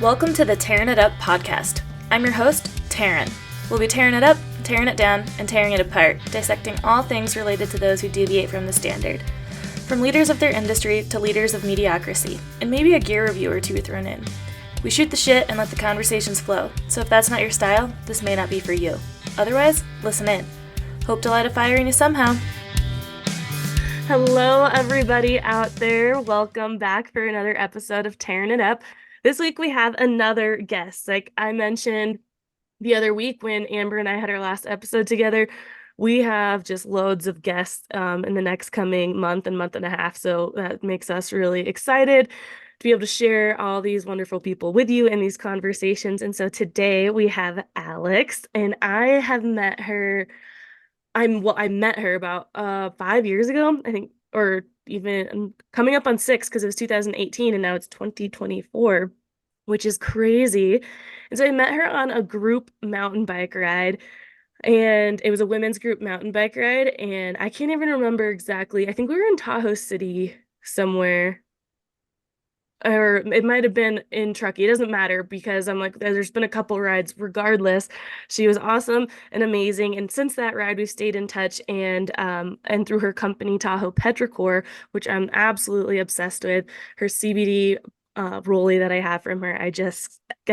Welcome to the Tearing It Up podcast. I'm your host, Taryn. We'll be tearing it up, tearing it down, and tearing it apart, dissecting all things related to those who deviate from the standard. From leaders of their industry to leaders of mediocrity, and maybe a gear review or two thrown in. We shoot the shit and let the conversations flow, so if that's not your style, this may not be for you. Otherwise, listen in. Hope to light a fire in you somehow. Hello, everybody out there. Welcome back for another episode of Tearing It Up. This week we have another guest. Like I mentioned the other week when Amber and I had our last episode together, we have just loads of guests in the next coming month and a half. So that makes us really excited to be able to share all these wonderful people with you in these conversations. And so today we have Alix, and I have met her. I met her about 5 years ago, I think, or even coming up on 6 because it was 2018 and now it's 2024, which is crazy. And so I met her on a group mountain bike ride, and it was a women's group mountain bike ride, and I can't even remember exactly. I think we were in Tahoe City somewhere, or it might have been in Truckee. It doesn't matter because I'm like, there's been a couple rides regardless. She was awesome and amazing. And since that ride, we've stayed in touch, and through her company, Tahoe Petrichor, which I'm absolutely obsessed with, her CBD rollie that I have from her. I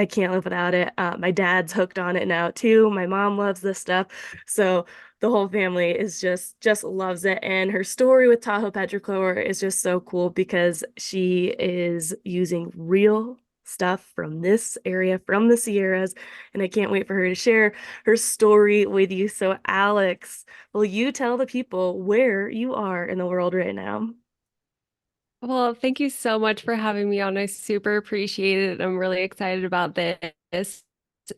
can't live without it. My dad's hooked on it now too. My mom loves this stuff. So the whole family is just loves it. And her story with Tahoe Petrichor is just so cool because she is using real stuff from this area, from the Sierras, and I can't wait for her to share her story with you. So Alix, will you tell the people where you are in the world right now? Well, thank you so much for having me on. I super appreciate it. I'm really excited about this.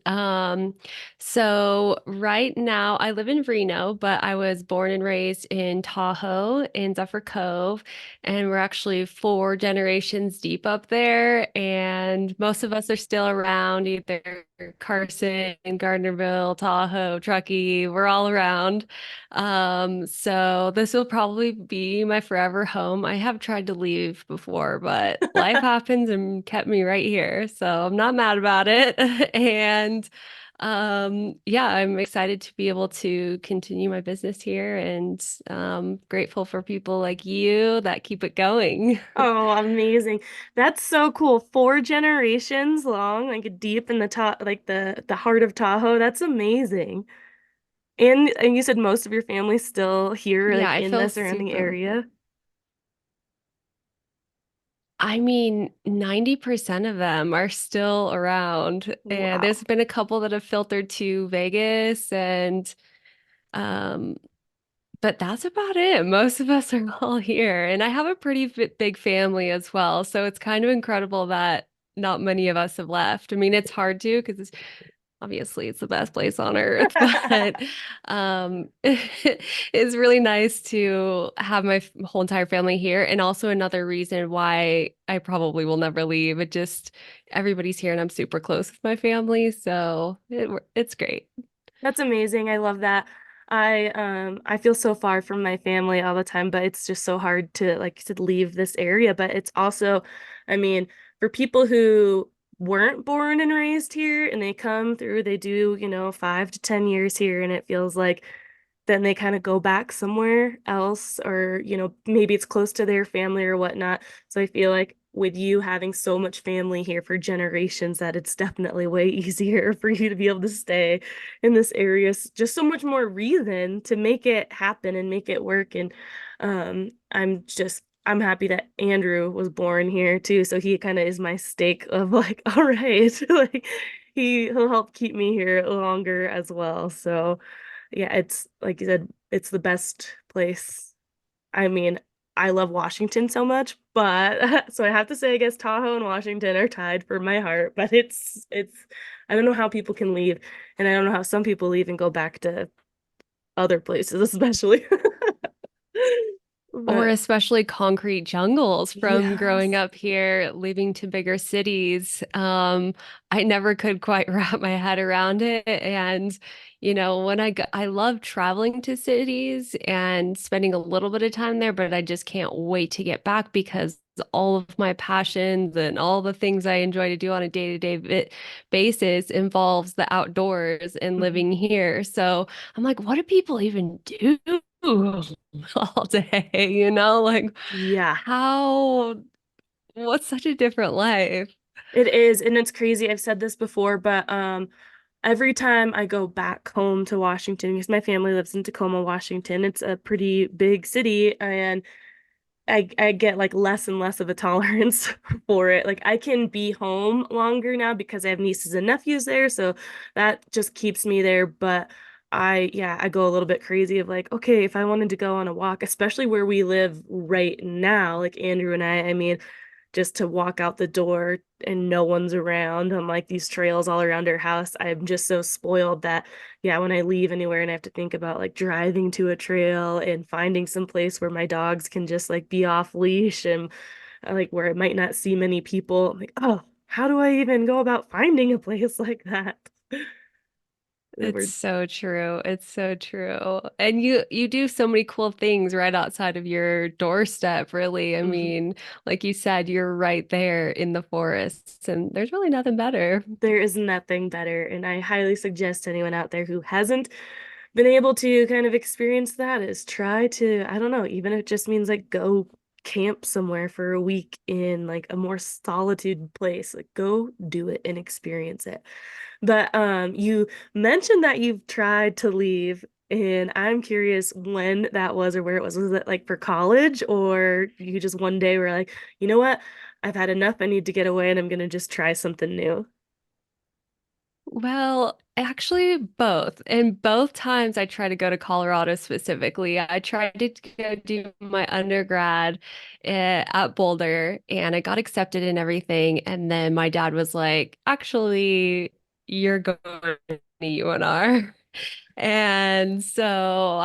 Um, so right now I live in Reno, but I was born and raised in Tahoe in Zephyr Cove, and we're actually 4 generations deep up there, and most of us are still around, either Carson, Gardnerville, Tahoe, Truckee, we're all around. So this will probably be my forever home. I have tried to leave before, but life happens and kept me right here. So I'm not mad about it. And yeah, I'm excited to be able to continue my business here, and grateful for people like you that keep it going. Oh, amazing. That's so cool. 4 generations long, like deep in the top, like the heart of Tahoe. That's amazing. And you said most of your family's still here, Yeah, like I in feel the surrounding super. area. I mean, 90% of them are still around. And Wow. there's been a couple that have filtered to Vegas, and um but that's about it. Most of us are all here. And I have a pretty big family as well. So it's kind of incredible that not many of us have left. I mean, it's hard to because obviously it's the best place on earth, but it's really nice to have my whole entire family here. And also another reason why I probably will never leave. It just everybody's here and I'm super close with my family. So it's great. That's amazing. I love that. I feel so far from my family all the time, but it's just so hard to, like you said, leave this area. But it's also, I mean, for people who weren't born and raised here and they come through, they do, 5 to 10 years here, and it feels like then they kind of go back somewhere else, or maybe it's close to their family or whatnot. So I feel like with you having so much family here for generations, that it's definitely way easier for you to be able to stay in this area. Just so much more reason to make it happen and make it work. And I'm happy that Andrew was born here too, so he kind of is my stake of like, all right, like he'll help keep me here longer as well. So yeah, it's like you said, it's the best place. I mean, I love Washington so much, but so I have to say, I guess Tahoe and Washington are tied for my heart. But it's I don't know how people can leave, and I don't know how some people leave and go back to other places, especially. Or But especially concrete jungles from growing yes. up here, leaving to bigger cities. I never could quite wrap my head around it. And, when I love traveling to cities and spending a little bit of time there, but I just can't wait to get back because all of my passions and all the things I enjoy to do on a day-to-day basis involves the outdoors and Mhm. living here. So I'm like, what do people even do all day? Like Yeah. how, what's such a different life? It is, and it's crazy. I've said this before, but every time I go back home to Washington, because my family lives in Tacoma, Washington, it's a pretty big city, and I get like less and less of a tolerance for it. Like I can be home longer now because I have nieces and nephews there, so that just keeps me there. But yeah, I go a little bit crazy of like, okay, if I wanted to go on a walk, especially where we live right now, like Andrew and I mean, just to walk out the door and no one's around on like these trails all around our house. I'm just so spoiled that, yeah, when I leave anywhere and I have to think about like driving to a trail and finding some place where my dogs can just like be off leash and like where it might not see many people, I'm like, oh, how do I even go about finding a place like that? It's We're so true. It's so true. And you do so many cool things right outside of your doorstep, really. I mhm. mean, like you said, you're right there in the forests, and there's really nothing better. There is nothing better, and I highly suggest anyone out there who hasn't been able to kind of experience that is try to, I don't know, even if it just means like go camp somewhere for a week in like a more solitude place, like go do it and experience it. But you mentioned that you've tried to leave, and I'm curious when that was or where it was. Was it like for college, or you just one day were like, you know what? I've had enough. I need to get away and I'm gonna just try something new. Well, actually, both. And both times I tried to go to Colorado specifically. I tried to go do my undergrad at Boulder and I got accepted and everything. And then my dad was like, actually, you're going to UNR. And so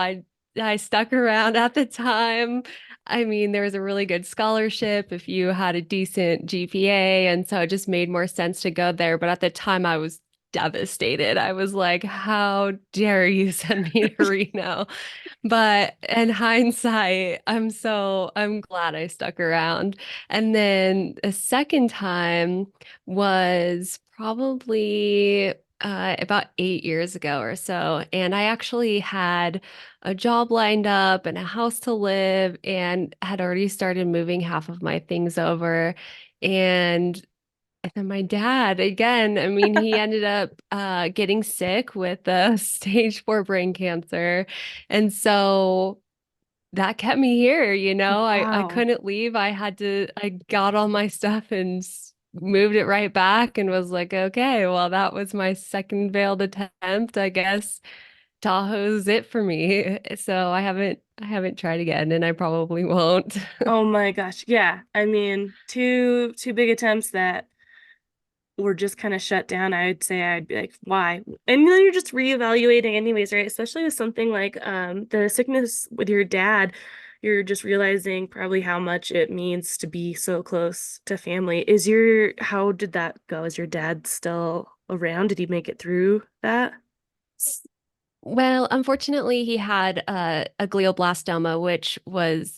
I stuck around at the time. I mean, there was a really good scholarship if you had a decent GPA, and so it just made more sense to go there. But at the time, I was devastated. I was like, how dare you send me to Reno? But in hindsight, I'm glad I stuck around. And then a second time was probably about 8 years ago or so. And I actually had a job lined up and a house to live and had already started moving half of my things over. And then my dad, again, I mean, he ended up getting sick with stage 4 brain cancer. And so that kept me here, I Wow. couldn't leave. I got all my stuff and moved it right back and was like, okay, well, that was my second failed attempt. I guess Tahoe's it for me. So I haven't tried again and I probably won't. Oh my gosh. Yeah. I mean, two big attempts that were just kind of shut down. I'd say I'd be like, why? And you're just reevaluating anyways, right? Especially with something like the sickness with your dad, you're just realizing probably how much it means to be so close to family. How did that go? Is your dad still around? Did he make it through that? Well, unfortunately, he had a glioblastoma, which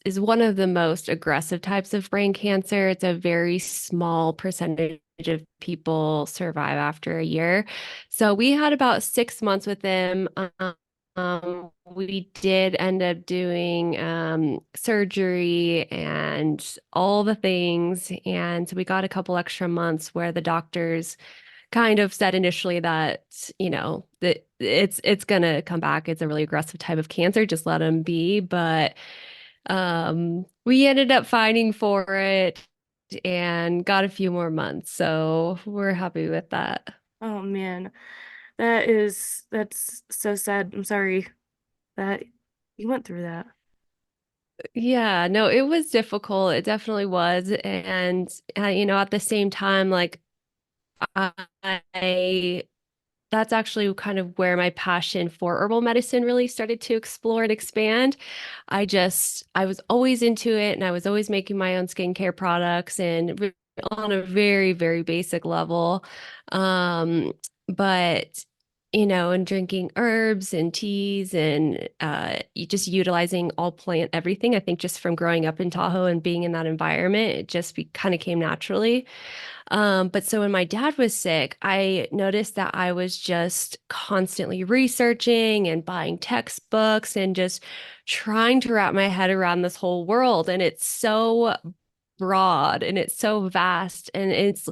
is one of the most aggressive types of brain cancer. It's a very small percentage of people survive after a year. So we had about 6 months with him. We did end up doing surgery and all the things, and so we got a couple extra months where the doctors kind of said initially that, that it's gonna come back. It's a really aggressive type of cancer. Just let him be. But we ended up fighting for it and got a few more months. So we're happy with that. Oh man, that's so sad. I'm sorry that you went through that. Yeah, no, it was difficult. It definitely was. And at the same time, like I that's actually kind of where my passion for herbal medicine really started to explore and expand. I was always into it and I was always making my own skincare products and on a very, very basic level. Um, but and drinking herbs and teas and just utilizing all plant everything. I think just from growing up in Tahoe and being in that environment, it just kind of came naturally. But so when my dad was sick, I noticed that I was just constantly researching and buying textbooks and just trying to wrap my head around this whole world. And it's so broad and it's so vast and it's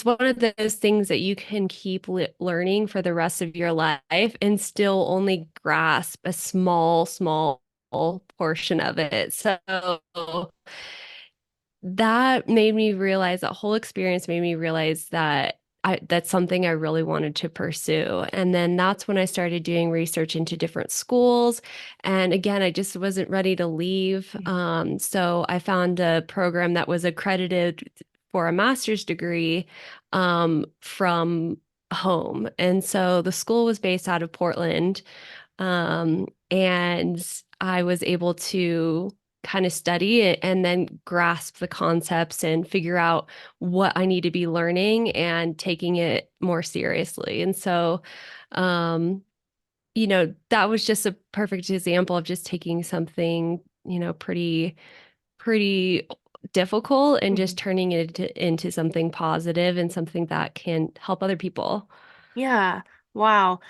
one of those things that you can keep learning for the rest of your life and still only grasp a small portion of it. So that made me realize that whole experience made me realize that that's something I really wanted to pursue. And then that's when I started doing research into different schools. And again, I just wasn't ready to leave. So I found a program that was accredited for a master's degree from home. And so the school was based out of Portland. And I was able to kind of study it and then grasp the concepts and figure out what I need to be learning and taking it more seriously. And so, um, that was just a perfect example of just taking something, pretty difficult and just Mhm. turning it into something positive and something that can help other people. Yeah. Wow.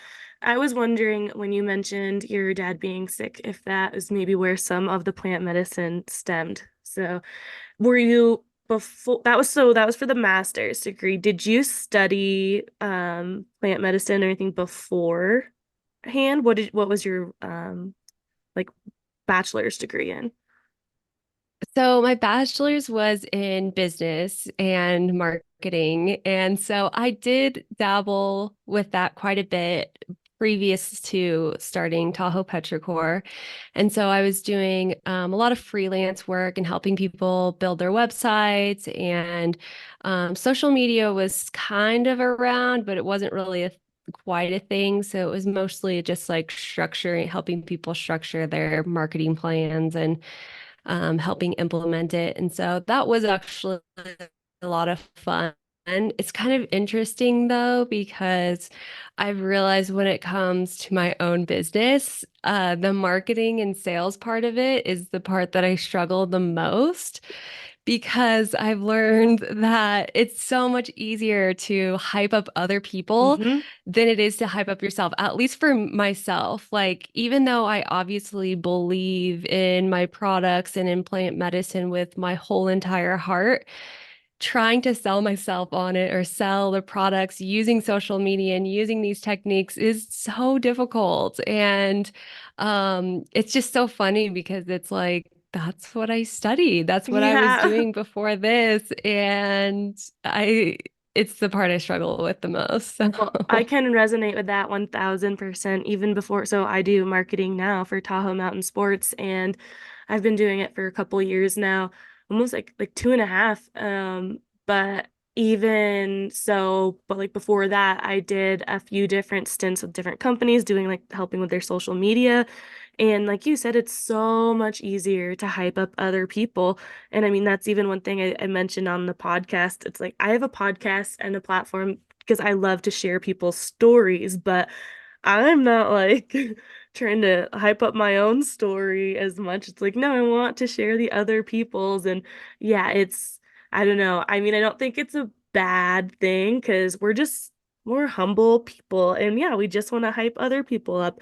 I was wondering when you mentioned your dad being sick, if that is maybe where some of the plant medicine stemmed. So, were you before that was for the master's degree. Did you study plant medicine or anything beforehand? What was your like bachelor's degree in? So my bachelor's was in business and marketing. And so I did dabble with that quite a bit previous to starting Tahoe Petrichor. And so I was doing a lot of freelance work and helping people build their websites. And social media was kind of around, but it wasn't really quite a thing. So it was mostly just like structuring, helping people structure their marketing plans and helping implement it. And so that was actually a lot of fun. And it's kind of interesting though, because I've realized when it comes to my own business, the marketing and sales part of it is the part that I struggle the most because I've learned that it's so much easier to hype up other people Mm-hmm. than it is to hype up yourself, at least for myself. Like, even though I obviously believe in my products and in plant medicine with my whole entire heart, trying to sell myself on it or sell the products using social media and using these techniques is so difficult. And it's just so funny because it's like, that's what I studied. That's what I was Yeah. doing before this. And it's the part I struggle with the most. So. Well, I can resonate with that 1000% even before. So I do marketing now for Tahoe Mountain Sports, and I've been doing it for a couple years now, almost like two and a half. But even so, but like before that, I did a few different stints with different companies doing like helping with their social media. And like you said, it's so much easier to hype up other people. And I mean, that's even one thing I mentioned on the podcast. It's like I have a podcast and a platform because I love to share people's stories, but I'm not like trying to hype up my own story as much. It's like, no, I want to share the other people's. And yeah, I don't know. I mean, I don't think it's a bad thing because we're humble people. And yeah, we just want to hype other people up.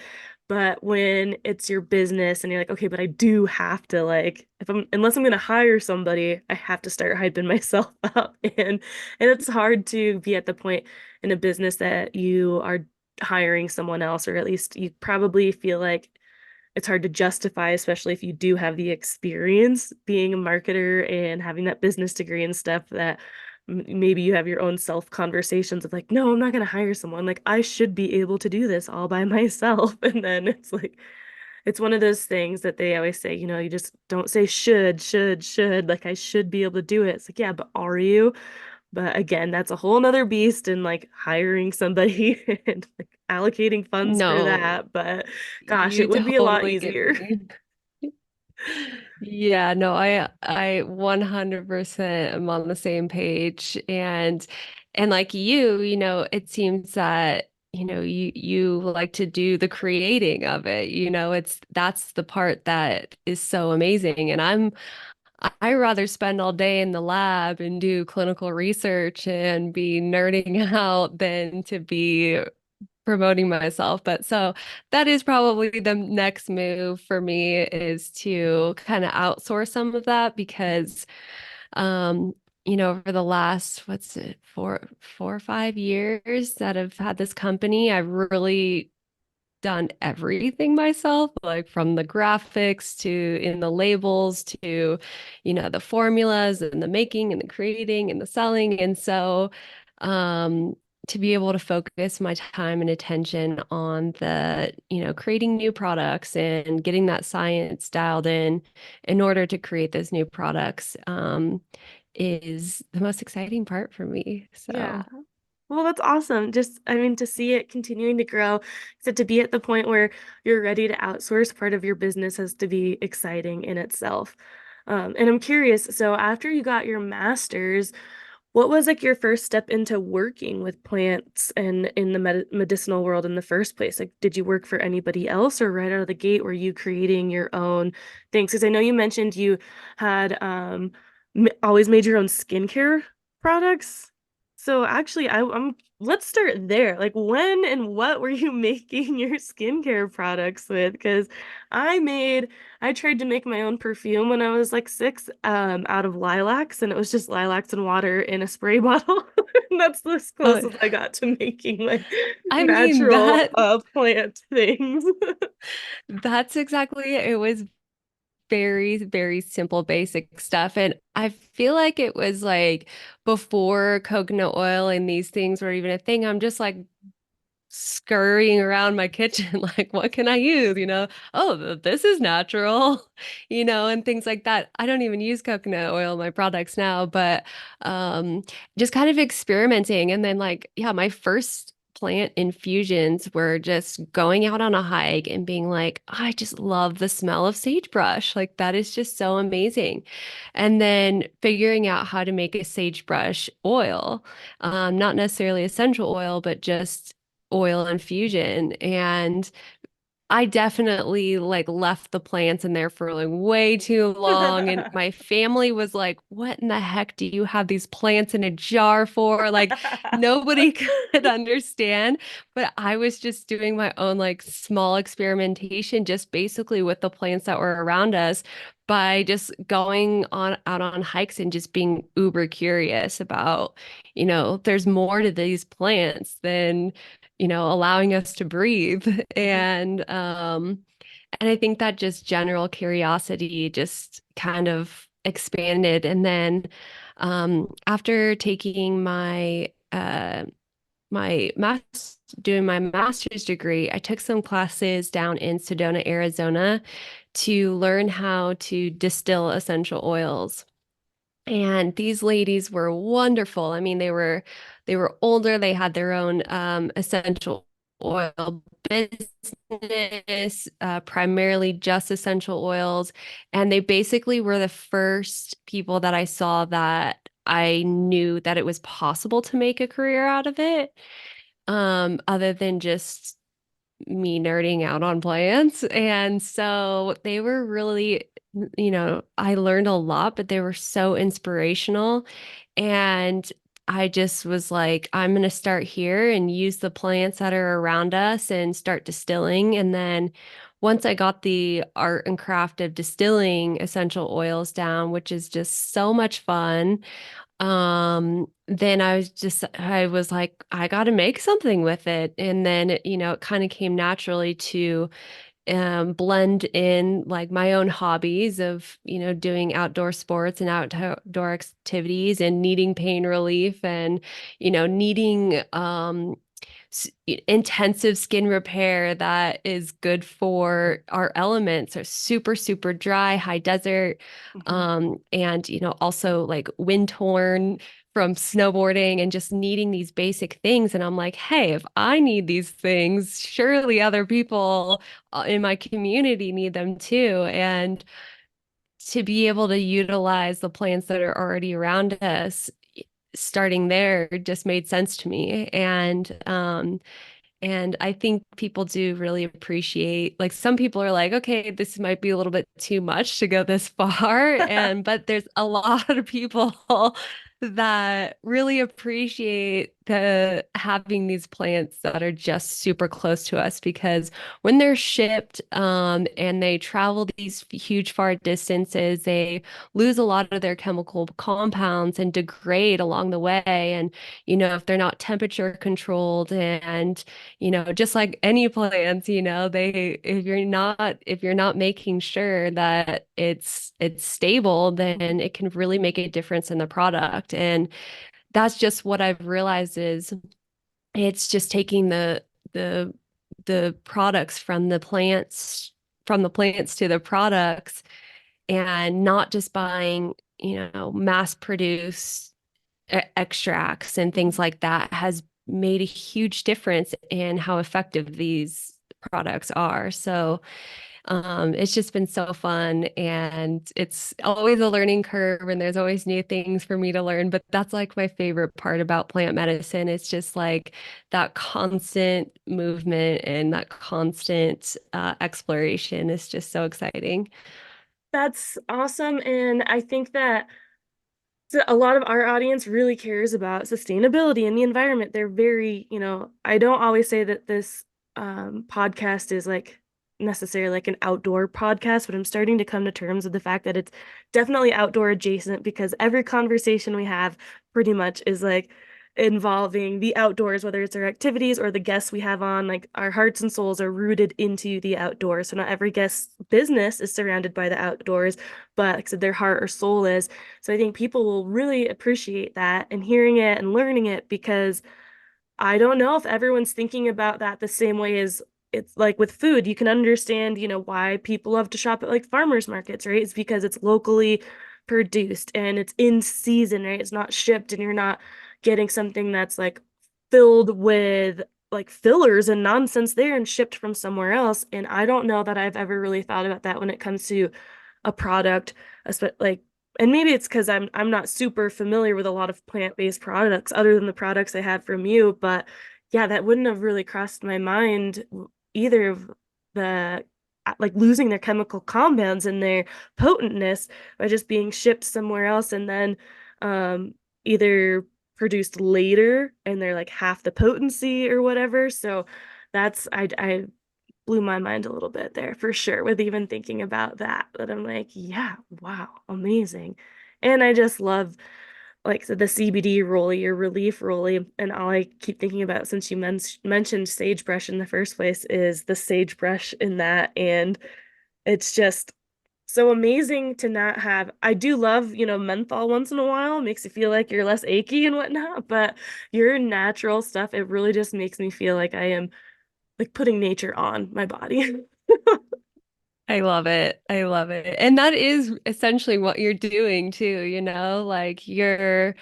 But when it's your business and you're like, okay, but I do have to like, unless I'm gonna hire somebody, I have to start hyping myself up. And it's hard to be at the point in a business that you are hiring someone else, or at least you probably feel like it's hard to justify, especially if you do have the experience being a marketer and having that business degree and stuff that maybe you have your own self conversations of like, no, I'm not going to hire someone. Like, I should be able to do this all by myself. And then it's like, it's one of those things that they always say, you just don't say should. Like, I should be able to do it. It's like, yeah, but are you? But again, that's a whole nother beast and like hiring somebody and like allocating funds for No, that. But gosh, you it would be a lot totally get easier. me. Yeah, no, I 100% am on the same page and like you, it seems that you like to do the creating of it. That's the part that is so amazing. And I rather spend all day in the lab and do clinical research and be nerding out than to be promoting myself. But so that is probably the next move for me, is to kind of outsource some of that, because um over the last, what's it, 4 or 5 years that I've had this company, I've really done everything myself, like from the graphics to in the labels to, the formulas and the making and the creating and the selling. And so, um, to be able to focus my time and attention on creating new products and getting that science dialed in order to create those new products, is the most exciting part for me. Yeah. So, Well, that's awesome. Just, I mean, to see it continuing to grow, so to be at the point where you're ready to outsource part of your business has to be exciting in itself. And I'm curious, so after you got your master's, what was like your first step into working with plants and in the medicinal world in the first place? Like, did you work for anybody else, or right out of the gate were you creating your own things? Because I know you mentioned you had always made your own skincare products. So actually, I'm let's start there. Like, when and what were you making your skincare products with? Because I tried to make my own perfume when I was like 6, out of lilacs, and it was just lilacs and water in a spray bottle. And that's as close oh, as I got to making like I mean natural that plant things. that's exactly it. It was very, very simple, basic stuff. And I feel like it was like before coconut oil and these things were even a thing. I'm just like scurrying around my kitchen, like, what can I use? Oh, this is natural, and things like that. I don't even use coconut oil in my products now, but um, just kind of experimenting. And then, like, yeah, my first plant infusions were just going out on a hike and being like, I just love the smell of sagebrush. Like, that is just so amazing. And then figuring out how to make a sagebrush oil, not necessarily essential oil, but just oil infusion. And I definitely like left the plants in there for like way too long. And my family was like, what in the heck do you have these plants in a jar for? Like, nobody could understand. But I was just doing my own like small experimentation, just basically with the plants that were around us, by just going on out on hikes and just being uber curious about, there's more to these plants than allowing us to breathe. And I think that just general curiosity just kind of expanded. And then after taking my doing my master's degree, I took some classes down in Sedona, Arizona, to learn how to distill essential oils. And these ladies were wonderful. I mean, they were older, they had their own essential oil business, primarily just essential oils. And they basically were the first people that I saw that I knew that it was possible to make a career out of it, other than just me nerding out on plants. And so they were really, I learned a lot, but they were so inspirational. And I just was like, I'm going to start here and use the plants that are around us and start distilling. And then once I got the art and craft of distilling essential oils down, which is just so much fun, then I was like, I got to make something with it. And then, it kind of came naturally to blend in like my own hobbies of, doing outdoor sports and outdoor activities and needing pain relief and, needing intensive skin repair that is good for our elements, are super, super dry, high desert, Mhm. and, also like wind torn from snowboarding and just needing these basic things. And I'm like, hey, if I need these things, surely other people in my community need them too. And to be able to utilize the plants that are already around us, starting there just made sense to me. And And I think people do really appreciate, like some people are like, okay, this might be a little bit too much to go this far. But there's a lot of people that really appreciate the having these plants that are just super close to us because when they're shipped, and they travel these huge far distances, they lose a lot of their chemical compounds and degrade along the way. And, if they're not temperature controlled and just like any plants, they if you're not making sure that it's stable, then it can really make a difference in the product. And that's just what I've realized is it's just taking the the products from the plants to the products and not just buying, mass produced extracts and things like that has made a huge difference in how effective these products are. So it's just been so fun and it's always a learning curve and there's always new things for me to learn. But that's like my favorite part about plant medicine. It's just like that constant movement and that constant exploration is just so exciting. That's awesome. And I think that a lot of our audience really cares about sustainability and the environment. They're very, I don't always say that this podcast is like necessarily like an outdoor podcast, but I'm starting to come to terms with the fact that it's definitely outdoor adjacent because every conversation we have pretty much is like involving the outdoors, whether it's our activities or the guests we have on, like our hearts and souls are rooted into the outdoors. So not every guest's business is surrounded by the outdoors, but like I said, their heart or soul is. So I think people will really appreciate that and hearing it and learning it because I don't know if everyone's thinking about that the same way as it's like with food. You can understand, why people love to shop at like farmers markets, right? It's because it's locally produced and it's in season, right? It's not shipped and you're not getting something that's like filled with like fillers and nonsense there and shipped from somewhere else. And I don't know that I've ever really thought about that when it comes to a product, like, and maybe it's because I'm not super familiar with a lot of plant-based products other than the products I had from you, but yeah, that wouldn't have really crossed my mind either of the like losing their chemical compounds and their potentness by just being shipped somewhere else and then either produced later and they're like half the potency or whatever. So that's I blew my mind a little bit there for sure with even thinking about that. But I'm like, yeah, wow, amazing. And I just love like so the CBD rolly or relief rolly. And all I keep thinking about since you mentioned sagebrush in the first place is the sagebrush in that. And it's just so amazing to not have. I do love, menthol once in a while, makes you feel like you're less achy and whatnot, but your natural stuff, it really just makes me feel like I am like putting nature on my body. I love it. I love it. And that is essentially what you're doing too, like you're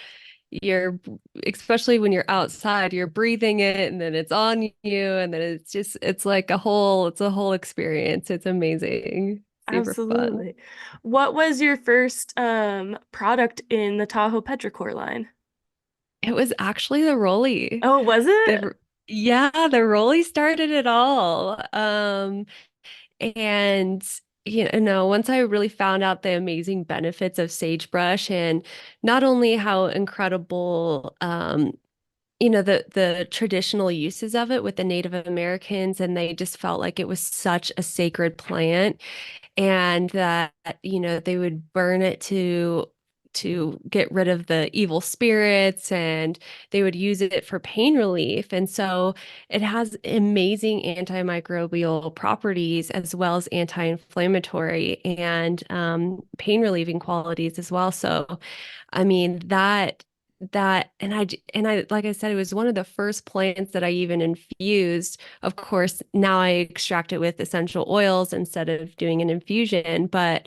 especially when you're outside, you're breathing it and then it's on you and then it's a whole experience. It's amazing. Super fun. Absolutely. What was your first product in the Tahoe Petrichor line? It was actually the Rolly. Oh, was it? The Yeah, the Rolly started it all. And once I really found out the amazing benefits of sagebrush and not only how incredible the traditional uses of it with the Native Americans, and they just felt like it was such a sacred plant and that they would burn it to get rid of the evil spirits and they would use it for pain relief. And so it has amazing antimicrobial properties as well as anti-inflammatory and pain relieving qualities as well. So I mean that and I like I said, it was one of the first plants that I even infused. Of course, now I extract it with essential oils instead of doing an infusion, but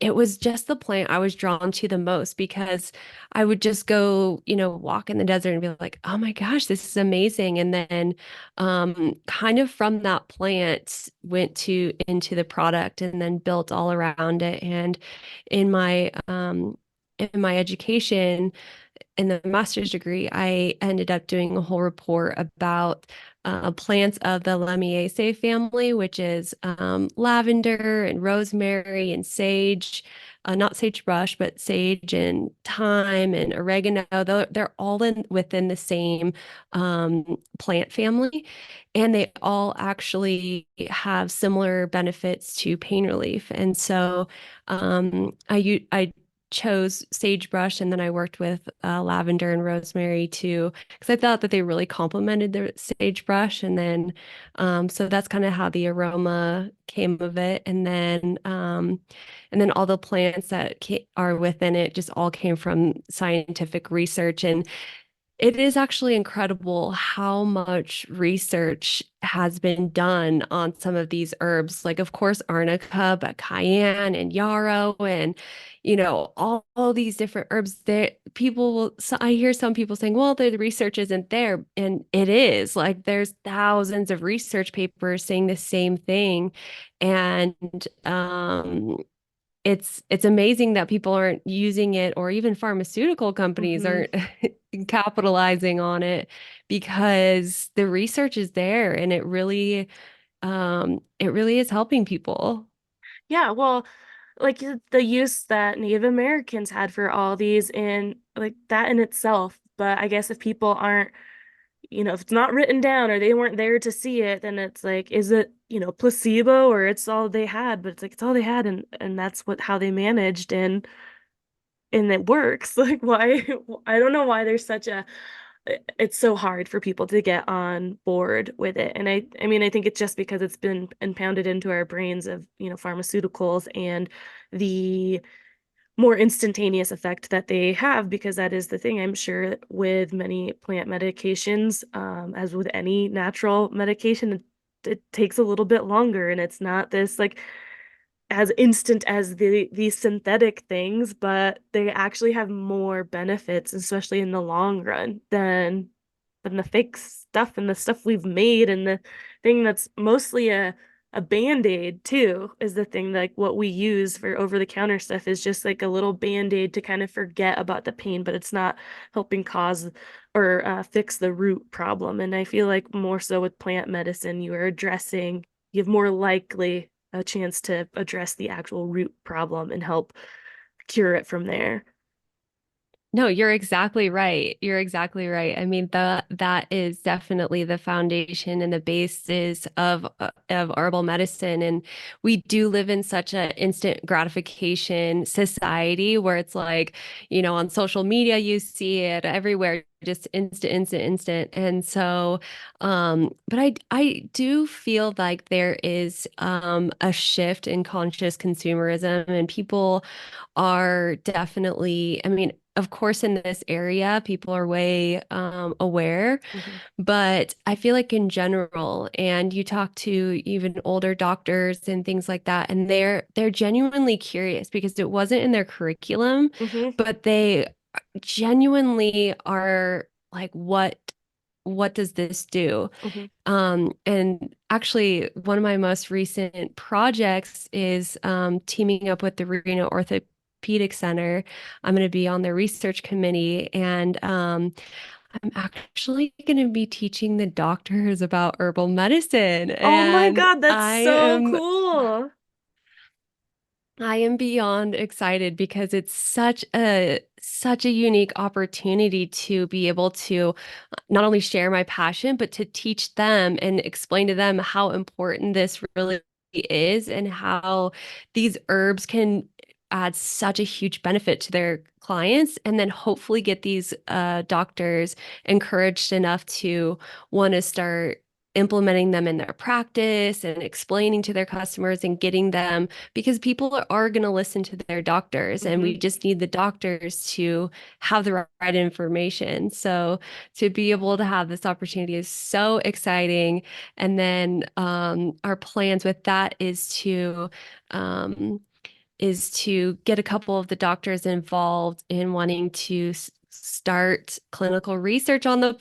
it was just the plant I was drawn to the most because I would just go, walk in the desert and be like, oh my gosh, this is amazing. And then kind of from that plant went to into the product and then built all around it. And in my education, in the master's degree, I ended up doing a whole report about plants of the Lamiaceae family, which is lavender and rosemary and sage. Not sagebrush, but sage and thyme and oregano. They're all within the same plant family, and they all actually have similar benefits to pain relief. And so I chose sagebrush, and then I worked with lavender and rosemary too, because I thought that they really complemented the sagebrush. And then so that's kind of how the aroma came of it. And then all the plants that are within it just all came from scientific research. And it is actually incredible how much research has been done on some of these herbs. Like, of course, arnica, but cayenne and yarrow and, all these different herbs that people will, so I hear some people saying, well, the research isn't there. And it is. Like, there's thousands of research papers saying the same thing. And it's amazing that people aren't using it, or even pharmaceutical companies Hmm. aren't capitalizing on it, because the research is there, and it really is helping people. Yeah, well, like the use that Native Americans had for all these and like that in itself. But I guess if people aren't, if it's not written down or they weren't there to see it, then it's like, is it, placebo or it's all they had? But it's like it's all they had and that's what how they managed and it works. Like why I don't know why there's such a it's so hard for people to get on board with it. And I mean I think it's just because it's been impounded into our brains of, pharmaceuticals and the more instantaneous effect that they have because that is the thing I'm sure with many plant medications, as with any natural medication, it takes a little bit longer and it's not this like as instant as these synthetic things, but they actually have more benefits, especially in the long run, than the fake stuff and the stuff we've made and the thing that's mostly a band-aid too is the thing like what we use for over-the-counter stuff is just like a little band-aid to kind of forget about the pain, but it's not helping cause or fix the root problem. And I feel like more so with plant medicine, you have more likely a chance to address the actual root problem and help cure it from there. No, you're exactly right. You're exactly right. I mean, that is definitely the foundation and the basis of herbal medicine. And we do live in such an instant gratification society where it's like, on social media you see it everywhere, just instant, instant, instant. And so, but I do feel like there is a shift in conscious consumerism, and people are definitely, I mean, of course, in this area, people are way aware, Mhm. but I feel like in general, and you talk to even older doctors and things like that, and they're genuinely curious because it wasn't in their curriculum, Mhm. but they genuinely are like, what does this do? Mhm. And actually, one of my most recent projects is teaming up with the Reno Orthopedic Center. I'm going to be on the research committee, and I'm actually going to be teaching the doctors about herbal medicine. Oh my And God, that's I so am cool. I am beyond excited because it's such a unique opportunity to be able to not only share my passion, but to teach them and explain to them how important this really is, and how these herbs can add such a huge benefit to their clients, and then hopefully get these doctors encouraged enough to want to start implementing them in their practice and explaining to their customers and getting them, because people are going to listen to their doctors, and we Hmm. just need the doctors to have the right information. So to be able to have this opportunity is so exciting. And then our plans with that um, is to get a couple of the doctors involved in wanting to start clinical research on the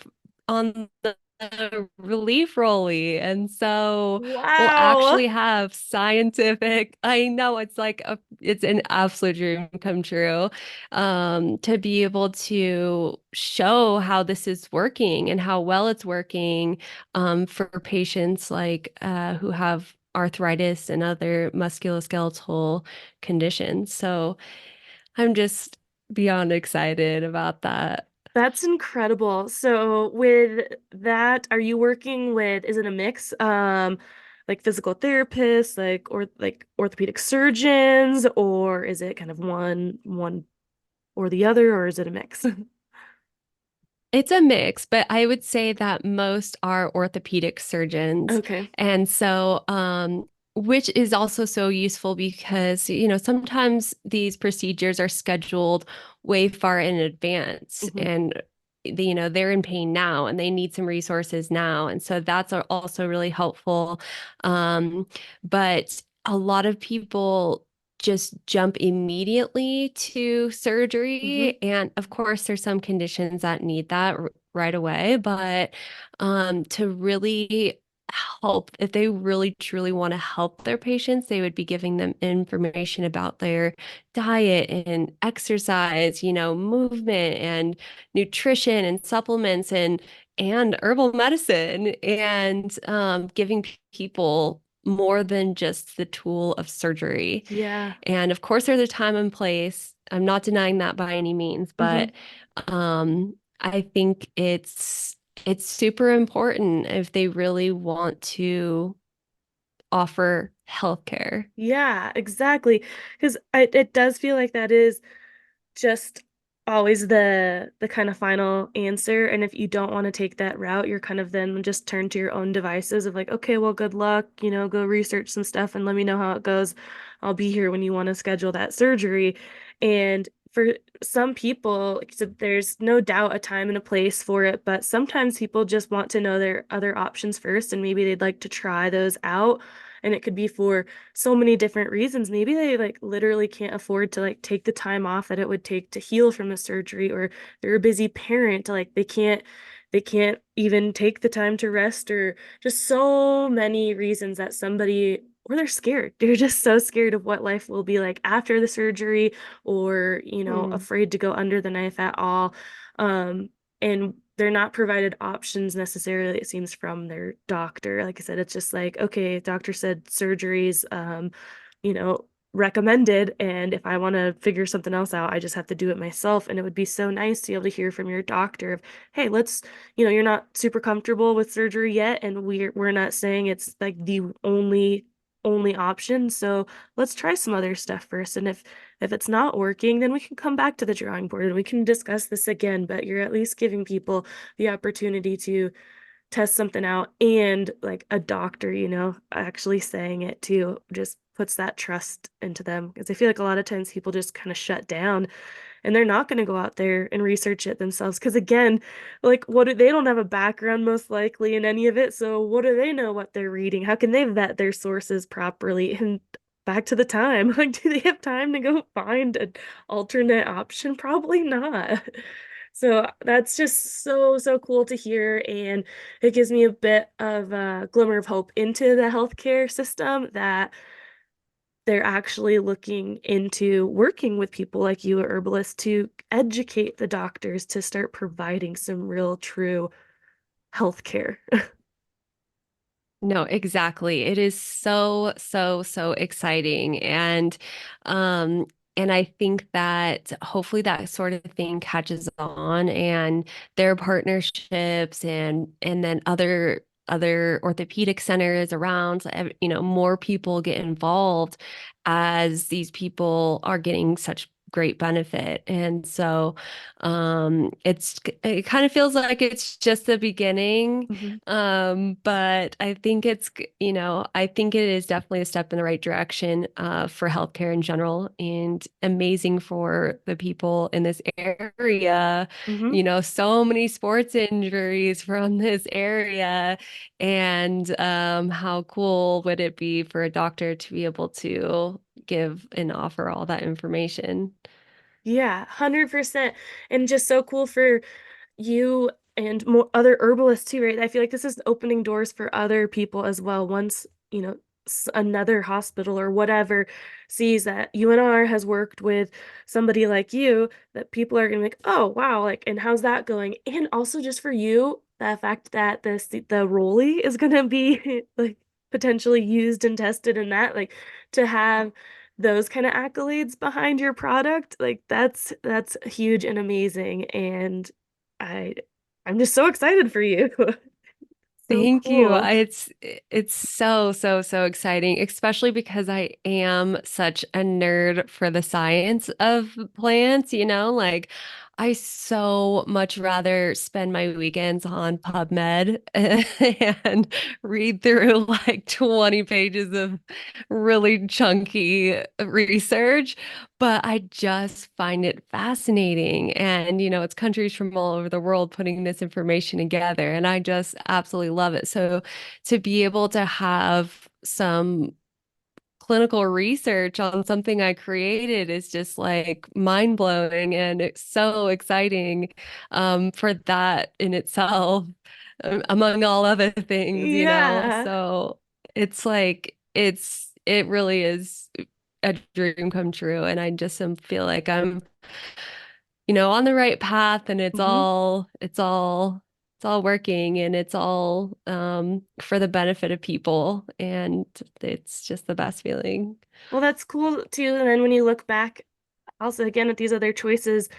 relief rolly. And so we'll Wow. actually have scientific, I know it's like it's an absolute dream come true, to be able to show how this is working and how well it's working, for patients like who have arthritis and other musculoskeletal conditions. So I'm just beyond excited about that. That's incredible. So with that, are you working with, is it a mix? Like physical therapists, like orthopedic surgeons, or is it kind of one or the other, or is it a mix? It's a mix, but I would say that most are orthopedic surgeons. Okay. And so, which is also so useful because, sometimes these procedures are scheduled way far in advance Hmm. and they're in pain now and they need some resources now. And so that's also really helpful. But a lot of people just jump immediately to Hmm. surgery. And of course, there's some conditions that need that right away, but to really help, if they really truly want to help their patients, they would be giving them information about their diet and exercise, movement and nutrition and supplements and herbal medicine and giving people more than just the tool of surgery. Yeah. And of course, there's a time and place. I'm not denying that by any means, Hmm. but I think it's super important if they really want to offer healthcare. Yeah, exactly. Because it does feel like that is just always the kind of final answer. And if you don't want to take that route, you're kind of then just turn to your own devices of like, okay, well, good luck, go research some stuff and let me know how it goes. I'll be here when you want to schedule that surgery. And for some people, like I said, there's no doubt a time and a place for it, but sometimes people just want to know their other options first, and maybe they'd like to try those out. And it could be for so many different reasons. Maybe they like literally can't afford to like take the time off that it would take to heal from a surgery, or they're a busy parent, like they can't even take the time to rest, or just so many reasons that somebody, or they're scared. They're just so scared of what life will be like after the surgery, or Hmm. afraid to go under the knife at all. And they're not provided options necessarily, it seems, from their doctor. Like I said, it's just like, okay, doctor said surgeries, you know, recommended. And if I want to figure something else out, I just have to do it myself. And it would be so nice to be able to hear from your doctor of, hey, you're not super comfortable with surgery yet, and we're not saying it's like the only option. So let's try some other stuff first. And if it's not working, then we can come back to the drawing board and we can discuss this again. But you're at least giving people the opportunity to test something out, and like a doctor, actually saying it too, just puts that trust into them. Because I feel like a lot of times people just kind of shut down and they're not going to go out there and research it themselves. Because again, like they don't have a background most likely in any of it. So what do they know what they're reading? How can they vet their sources properly? And back to the time, like, do they have time to go find an alternate option? Probably not. So that's just so, so cool to hear. And it gives me a bit of a glimmer of hope into the healthcare system, that they're actually looking into working with people like you, herbalists, to educate the doctors to start providing some real, true healthcare. No, exactly. It is so, so, so exciting. Um, and I think that hopefully that sort of thing catches on and their partnerships and then other orthopedic centers around, so more people get involved as these people are getting such great benefit. And so it kind of feels like it's just the beginning. Mhm. But I think I think it is definitely a step in the right direction for healthcare in general and amazing for the people in this area. Mhm. So many sports injuries from this area. And how cool would it be for a doctor to be able to give and offer all that information? Yeah, 100%. And just so cool for you and more other herbalists too, right? I feel like this is opening doors for other people as well. Once, another hospital or whatever sees that UNR has worked with somebody like you, that people are gonna be like, oh wow, like, and how's that going? And also just for you, the fact that the Rolly is gonna be like potentially used and tested in that, like to have those kind of accolades behind your product, like that's huge and amazing. And I I'm just so excited for you. So Thank you. cool. It's so so so exciting, especially because I am such a nerd for the science of plants, like I so much rather spend my weekends on PubMed and read through like 20 pages of really chunky research, but I just find it fascinating. And, it's countries from all over the world putting this information together. And I just absolutely love it. So to be able to have some clinical research on something I created is just like mind blowing. And it's so exciting for that in itself, among all other things. Yeah. So it's like, it really is a dream come true. And I just feel like I'm, on the right path and Hmm. it's all working and it's all for the benefit of people. And it's just the best feeling. Well, that's cool too. And then when you look back also again at these other choices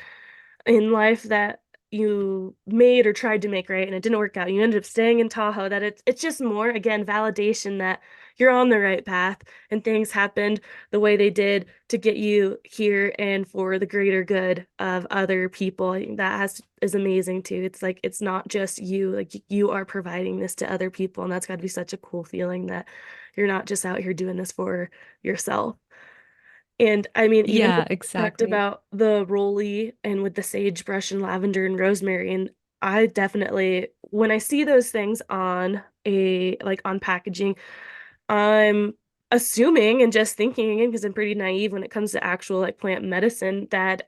in life that you made or tried to make, right? And it didn't work out. You ended up staying in Tahoe, that it's just more, again, validation that you're on the right path and things happened the way they did to get you here and for the greater good of other people. I think that is amazing too. It's like it's not just you, like you are providing this to other people, and that's got to be such a cool feeling that you're not just out here doing this for yourself. And I mean, even Yeah, when you talked exactly. about the rolly and with the sagebrush and lavender and rosemary, and I definitely, when I see those things on like on packaging, I'm assuming and just thinking again, because I'm pretty naive when it comes to actual like plant medicine, that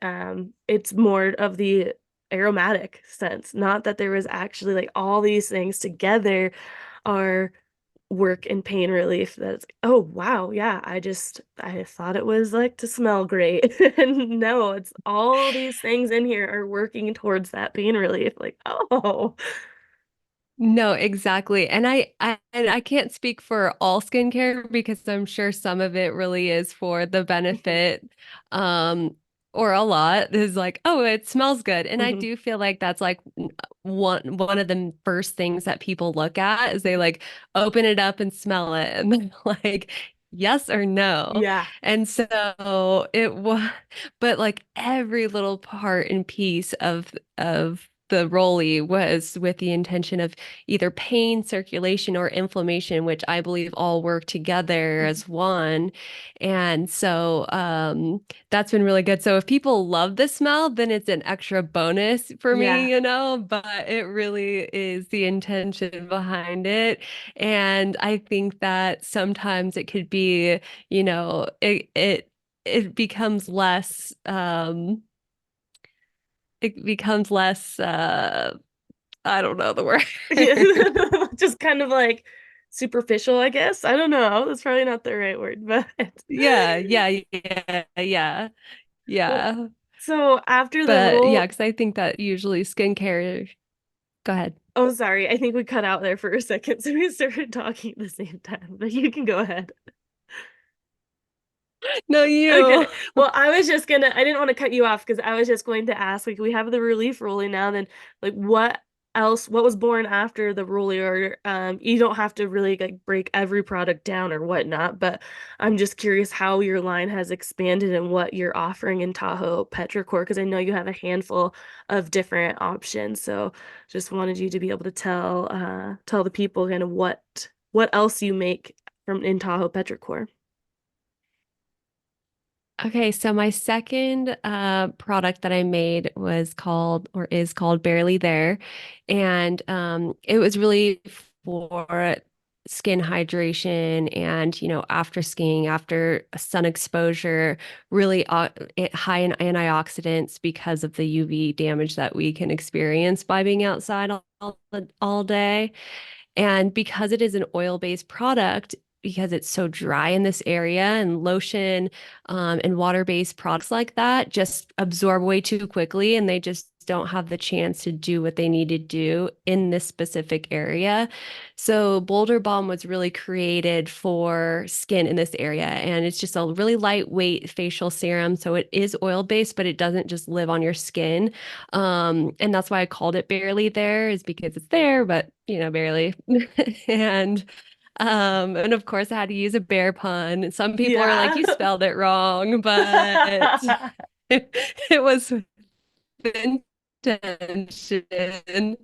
it's more of the aromatic sense, not that there was actually like all these things together are work in pain relief. That's, oh wow, yeah, I thought it was like to smell great. And no, it's all these things in here are working towards that pain relief. Like, oh. No, exactly. And I can't speak for all skincare because I'm sure some of it really is for the benefit, um, or a lot is like, oh, it smells good. And I Mhm. do feel like that's like one of the first things that people look at is they like open it up and smell it and then like yes or no. Yeah. And so it was, but like every little part and piece of the Rolly was with the intention of either pain, circulation, or inflammation, which I believe all work together Mhm. as one. And so that's been really good. So if people love the smell, then it's an extra bonus for Yeah. me, but it really is the intention behind it. And I think that sometimes it could be, it becomes less I don't know the word. Yeah. Just kind of like superficial, I guess. I don't know. That's probably not the right word, but Yeah, yeah, yeah, yeah, well, yeah. so after the But yeah, roll, because I think that usually skincare. Go ahead. oh, sorry, I think we cut out there for a second, so we started talking at the same time, but you can go ahead. No, you. Okay. Well, I didn't want to cut you off because I was just going to ask, like, we have the relief rolling now, then, like, what was born after the rolly? Or, you don't have to really, like, break every product down or whatnot, but I'm just curious how your line has expanded and what you're offering in Tahoe Petrichor, because I know you have a handful of different options. So just wanted you to be able to tell the people kind of what else you make from in Tahoe Petrichor. Okay, so my second product that I made was called or is called Barely There. And it was really for skin hydration and, after skiing, after sun exposure, really high in antioxidants because of the UV damage that we can experience by being outside all day. And because it is an oil-based product, because it's so dry in this area, and lotion and water-based products like that just absorb way too quickly, and they just don't have the chance to do what they need to do in this specific area. So Boulder Balm was really created for skin in this area, and it's just a really lightweight facial serum. So it is oil-based, but it doesn't just live on your skin. And that's why I called it Barely There, is because it's there, but barely. And and of course I had to use a bear pun. Some people are like, Yeah. you spelled it wrong, but it was with intention.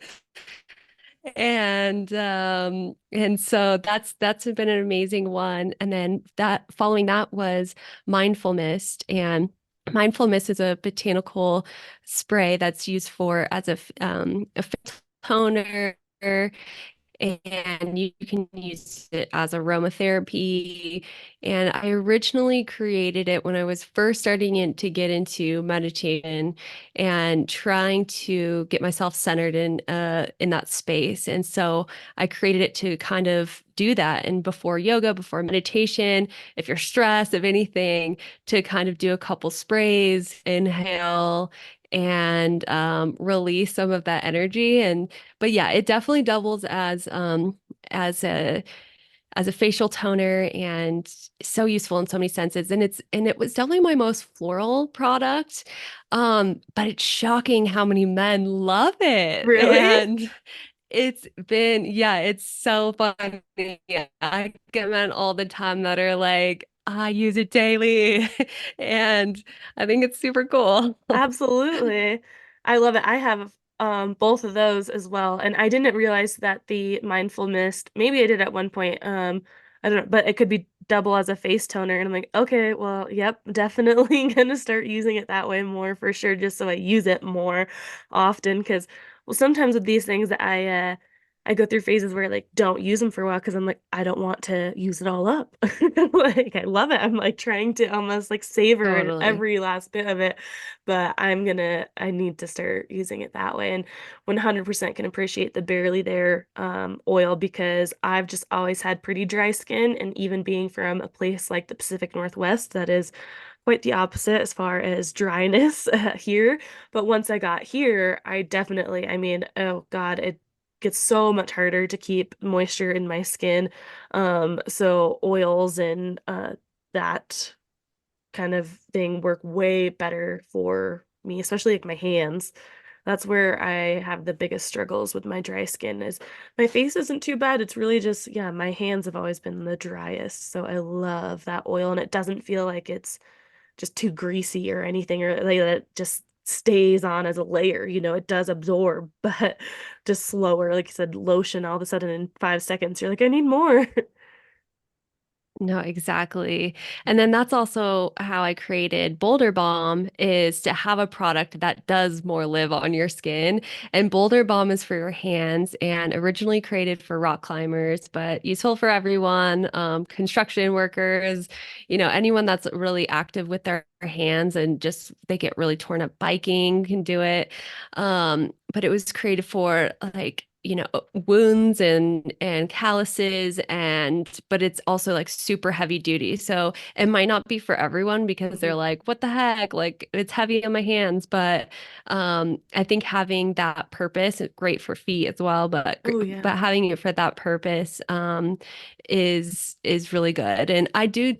And so that's been an amazing one. And then that following that was Mindful Mist. And Mindful Mist is a botanical spray that's used for as a toner, and you can use it as aromatherapy. And I originally created it when I was first to get into meditation and trying to get myself centered in that space. And so I created it to kind of do that. And before yoga, before meditation, if you're stressed, if anything, to kind of do a couple sprays, inhale, and release some of that energy. And but yeah, it definitely doubles as a facial toner, and so useful in so many senses. And it was definitely my most floral product. But it's shocking how many men love it. Really? And it's so funny. Yeah, I get men all the time that are like, I use it daily. And I think it's super cool. Absolutely. I love it. I have both of those as well. And I didn't realize that the mindful mist, maybe I did at one point. I don't know, but it could be double as a face toner. And I'm like, okay, well, yep, definitely gonna start using it that way more for sure, just so I use it more often. Because, well, sometimes with these things I go through phases where I like don't use them for a while because I'm like, I don't want to use it all up. Like I love it. I'm like trying to almost like savor Totally. every last bit of it, but I need to start using it that way. And 100% can appreciate the Barely There oil because I've just always had pretty dry skin. And even being from a place like the Pacific Northwest, that is quite the opposite as far as dryness here. But once I got here, I mean, oh God, it gets so much harder to keep moisture in my skin. So oils and that kind of thing work way better for me, especially like my hands. That's where I have the biggest struggles with my dry skin is my face isn't too bad. It's really just, yeah, my hands have always been the driest. So I love that oil and it doesn't feel like it's just too greasy or anything or like that it just stays on as a layer. It does absorb, but just slower. Like you said, lotion all of a sudden in 5 seconds, you're like, I need more. No, exactly. And then that's also how I created Boulder Balm, is to have a product that does more live on your skin. And Boulder Balm is for your hands and originally created for rock climbers, but useful for everyone, construction workers, anyone that's really active with their hands and just they get really torn up biking can do it. But it was created for like wounds and calluses, and but it's also like super heavy duty, so it might not be for everyone because they're Mhm. like, what the heck, like it's heavy on my hands. But I think having that purpose is great for feet as well, Oh yeah. but having it for that purpose is really good. And I do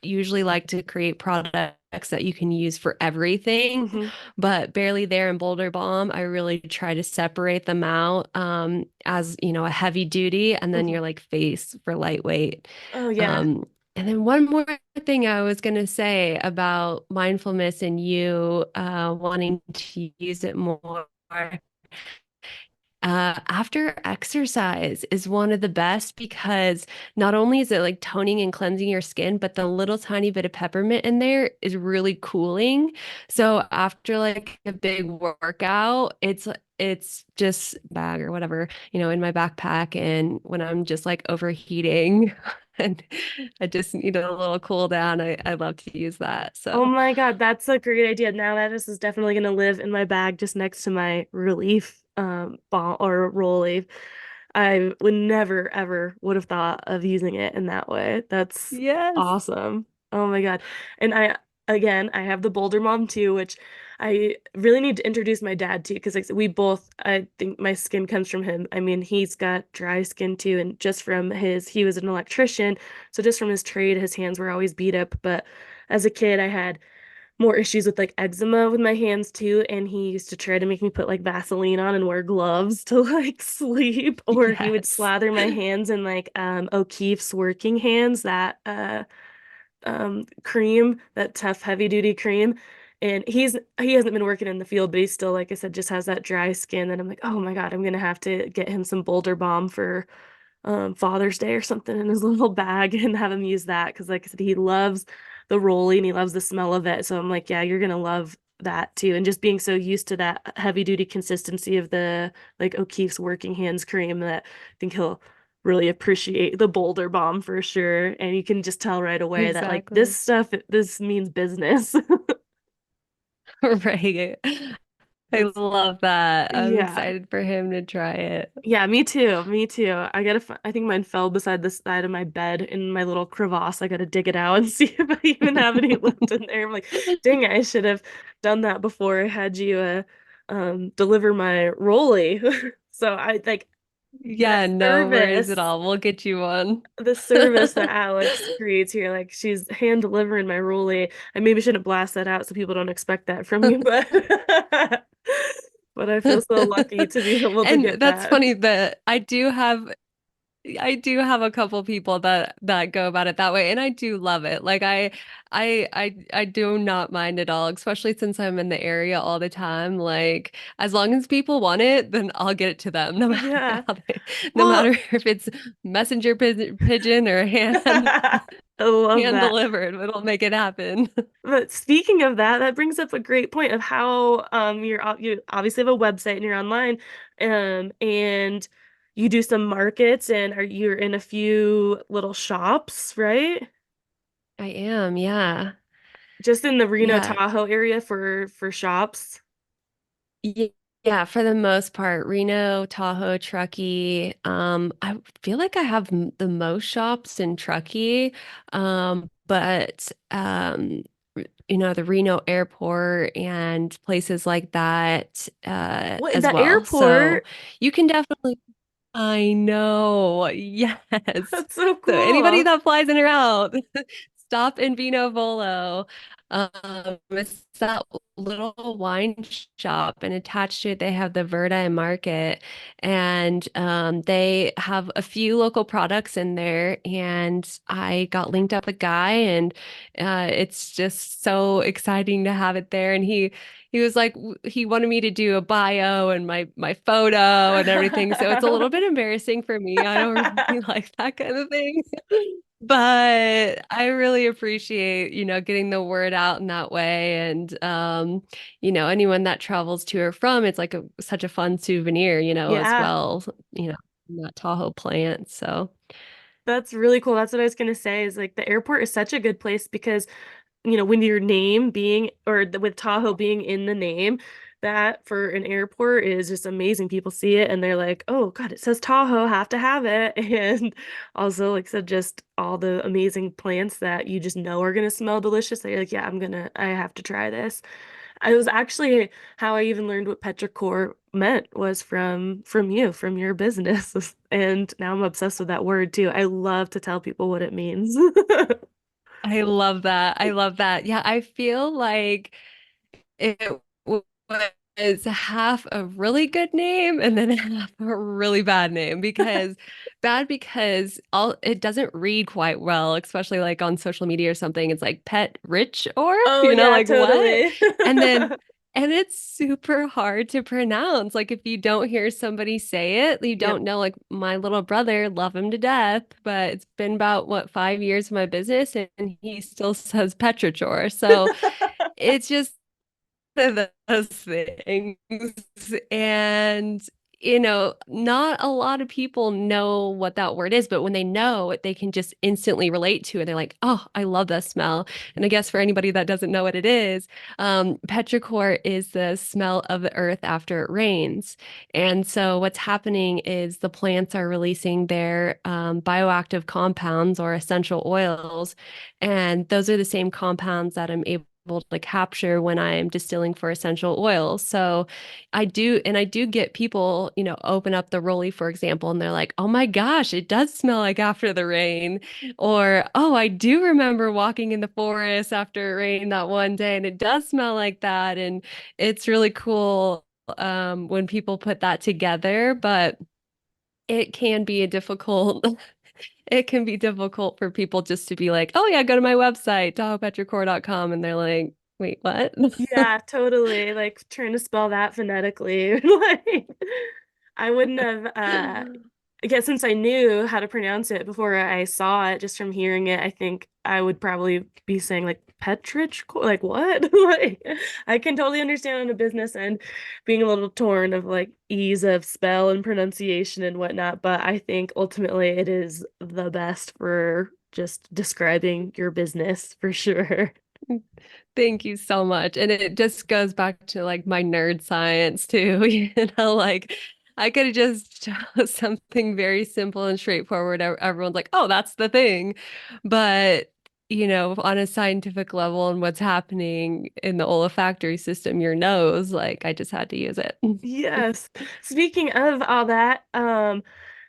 usually like to create products that you can use for everything, Hmm. but Barely There and Boulder Balm, I really try to separate them out as, a heavy duty, and then Hmm. your like face for lightweight. Oh yeah. And then one more thing I was going to say about mindfulness and you wanting to use it more. After exercise is one of the best because not only is it like toning and cleansing your skin, but the little tiny bit of peppermint in there is really cooling. So after like a big workout, it's just bag or whatever, in my backpack. And when I'm just like overheating and I just need a little cool down, I love to use that. Oh So my God, that's a great idea. Now that this is definitely gonna live in my bag just next to my relief ball or Rollie. I would never ever would have thought of using it in that way. That's yes. awesome. Oh my God. And I have the Boulder Mom too, which I really need to introduce my dad to because like, we both, I think my skin comes from him. I mean, he's got dry skin too, and just from he was an electrician, so just from his trade, his hands were always beat up. But as a kid, I had more issues with like eczema with my hands too, and he used to try to make me put like Vaseline on and wear gloves to like sleep, or he would Yes. slather my hands in like O'Keeffe's Working Hands, that cream, that tough heavy duty cream. And he hasn't been working in the field, but he's still, like I said, just has that dry skin. And I'm like, oh my God, I'm gonna have to get him some Boulder Balm for Father's Day or something in his little bag and have him use that because, like I said, he loves the rolly and he loves the smell of it. So I'm like, yeah, you're gonna love that too. And just being so used to that heavy duty consistency of the like O'Keeffe's Working Hands cream, that I think he'll really appreciate the Boulder Bomb for sure. And you can just tell right away that like this Exactly. stuff, this means business. Right. I That's love that. I'm yeah. excited for him to try it. Yeah, me too. Me too. I think mine fell beside the side of my bed in my little crevasse. I gotta dig it out and see if I even have any left in there. I'm like, dang it, I should have done that before I had you deliver my rolly. So I like the Yeah, no worries at service, all. We'll get you one. the service that Alex creates here. Like she's hand delivering my rolly. I maybe shouldn't blast that out so people don't expect that from you, but but I feel so lucky to be able to And get that's that. funny that I do have a couple people that go about it that way, and I do love it. Like I do not mind at all, especially since I'm in the area all the time. Like as long as people want it, then I'll get it to them, no matter Yeah. no Well, matter if it's messenger pigeon or hand I love hand that. delivered. It'll make it happen. But speaking of that, that brings up a great point of how you obviously have a website and you're online, and you do some markets and you're in a few little shops, right? I am, yeah. Just in the Reno Yeah. Tahoe area for shops. Ye- Yeah, for the most part, Reno, Tahoe, Truckee. I feel like I have the most shops in Truckee, but the Reno airport and places like that What, as the well. So airport? you can definitely. I know, yes. That's so So anybody cool. that flies in or out, stop in Vino Volo. It's that little wine shop, and attached to it, they have the Verdi Market, and they have a few local products in there. And I got linked up with a guy, and it's just so exciting to have it there. And he was like, he wanted me to do a bio and my photo and everything. So it's a little bit embarrassing for me. I don't really like that kind of thing. But I really appreciate, getting the word out in that way. And, anyone that travels to or from, it's like such a fun souvenir, as Yeah, well, that Tahoe plant. So that's really cool. That's what I was gonna say is like the airport is such a good place because when your name being, or with Tahoe being in the name, that for an airport is just amazing. People see it and they're like, oh God, it says Tahoe, have to have it. And also, like I said, just all the amazing plants that you just know are gonna smell delicious. That you're like, yeah, I have to try this. I was actually how I even learned what petrichor meant was from you, from your business. And now I'm obsessed with that word too. I love to tell people what it means. I love that. I love that. Yeah, I feel like it was half a really good name and then half a really bad name, because all it doesn't read quite well, especially like on social media or something. It's like pet rich or, Oh yeah, like what? totally. And then and it's super hard to pronounce. Like if you don't hear somebody say it, you Yep. don't know. Like my little brother, love him to death, but it's been about what 5 years of my business, and he still says Petrichor. So it's just of those things. And, not a lot of people know what that word is, but when they know it, they can just instantly relate to it. They're like, oh, I love that smell. And I guess for anybody that doesn't know what it is, petrichor is the smell of the earth after it rains. And so what's happening is the plants are releasing their bioactive compounds or essential oils. And those are the same compounds that I'm able to capture when I'm distilling for essential oils. So I do get people, open up the rollie, for example, and they're like, oh my gosh, it does smell like after the rain. Or, oh, I do remember walking in the forest after it rained that one day, and it does smell like that. And it's really cool when people put that together, but it can be a difficult it can be difficult for people just to be like, oh yeah, go to my website, tahoepetrichor.com, and they're like, wait, what? Yeah, totally. Like trying to spell that phonetically. Like I wouldn't have I guess since I knew how to pronounce it before I saw it, just from hearing it, I think I would probably be saying like Petrich, like what? Like I can totally understand on a business end being a little torn of like ease of spell and pronunciation and whatnot, but I think ultimately it is the best for just describing your business for sure. Thank you so much. And it just goes back to like my nerd science too, like I could have just chose something very simple and straightforward. Everyone's like, oh, that's the thing. But, on a scientific level and what's happening in the olfactory system, your nose, like I just had to use it. Yes. Speaking of all that, the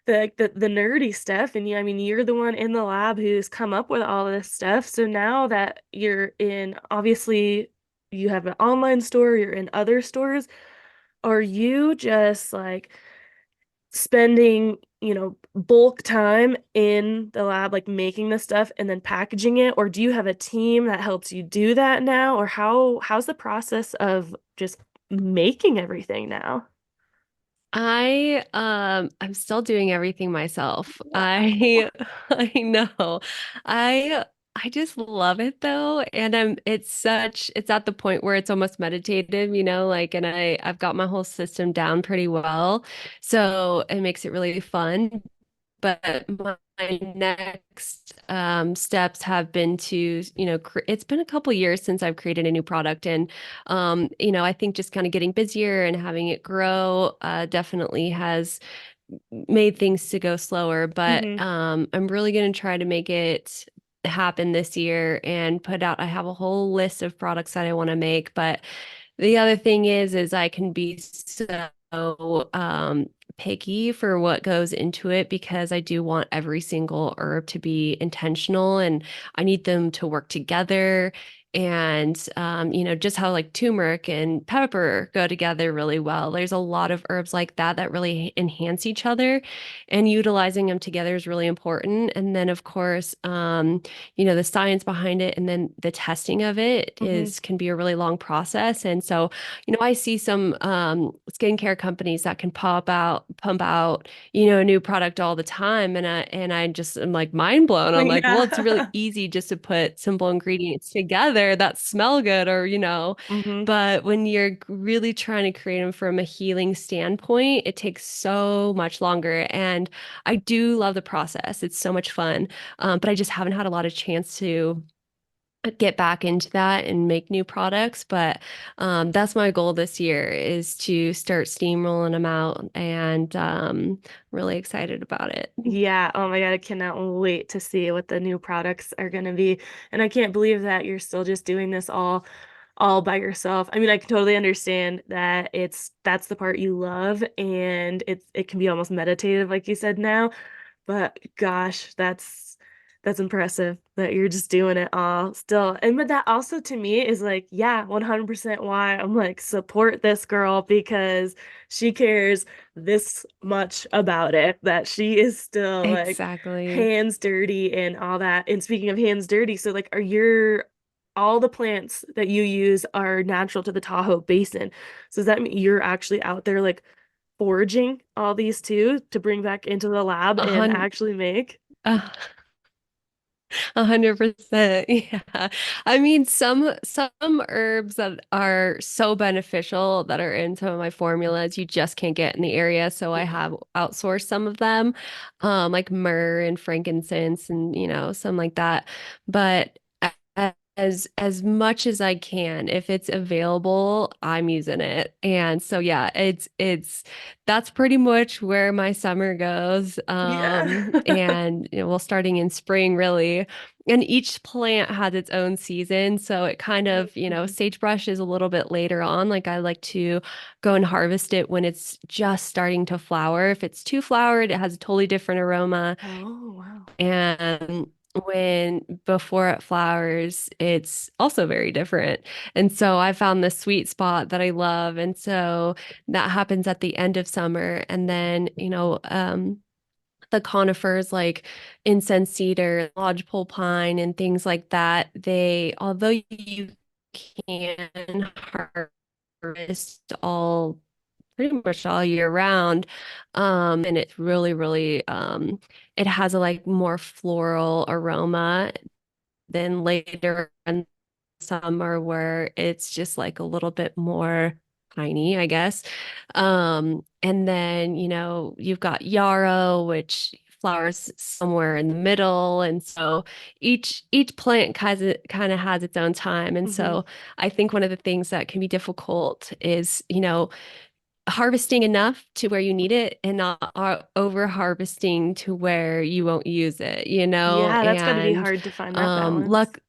nerdy stuff, and I mean, you're the one in the lab who's come up with all this stuff. So now that you're in, obviously, you have an online store, you're in other stores. Are you just like spending, bulk time in the lab, like making the stuff and then packaging it, or do you have a team that helps you do that now, or how's the process of just making everything now? I'm still doing everything myself. Wow. I know. I I just love it though. And it's at the point where it's almost meditative, like, and I've got my whole system down pretty well. So it makes it really fun. But my next steps have been to, it's been a couple years since I've created a new product. And, I think just kind of getting busier and having it grow definitely has made things to go slower. But Hmm. I'm really going to try to make it happen this year and I have a whole list of products that I want to make. But the other thing is I can be so picky for what goes into it because I do want every single herb to be intentional and I need them to work together. And just how like turmeric and pepper go together really well. There's a lot of herbs like that that really enhance each other, and utilizing them together is really important. And then, of course, the science behind it and then the testing of it Hmm. can be a really long process. And so, I see some skincare companies that can pump out, a new product all the time. And I just am like mind blown. I'm like, well, it's really Yeah. easy just to put simple ingredients together that smell good Hmm. but when you're really trying to create them from a healing standpoint, it takes so much longer. And I do love the process. It's so much fun. But I just haven't had a lot of chance to get back into that and make new products. But that's my goal this year is to start steamrolling them out, and really excited about it. Yeah, oh my God, I cannot wait to see what the new products are going to be. And I can't believe that you're still just doing this all by yourself. I mean, I can totally understand that that's the part you love and it can be almost meditative like you said now. But gosh, that's impressive that you're just doing it all still. And but that also to me is like, yeah, 100% why I'm like support this girl because she cares this much about it that she is still like Exactly. hands dirty and all that. And speaking of hands dirty, so like are your all the plants that you use are natural to the Tahoe Basin. So does that mean you're actually out there like foraging all these too to bring back into the lab A and hun actually make? uh, 100%. Yeah. I mean, some herbs that are so beneficial that are in some of my formulas you just can't get in the area. So I Yeah. have outsourced some of them, like myrrh and frankincense and some like that. But as much as I can, if it's available, I'm using it. And so yeah, it's that's pretty much where my summer goes. Yeah. And well, starting in spring, really. And each plant has its own season. So it kind of, Mhm. sagebrush is a little bit later on. Like I like to go and harvest it when it's just starting to flower. If it's too flowered, it has a totally different aroma. Oh, wow. And when before it flowers, it's also very different. And so I found this sweet spot that I love. And so that happens at the end of summer. And then, the conifers like incense cedar, lodgepole pine, and things like that, although you can harvest all pretty much all year round. And it's really, really, it has a like more floral aroma than later in summer where it's just like a little bit more piney, I guess. And then, you've got yarrow, which flowers somewhere in the middle. And so each plant kind of has its own time. And Hmm. so I think one of the things that can be difficult is, harvesting enough to where you need it and not over harvesting to where you won't use it, Yeah, that's got to be and hard to find that balance. luck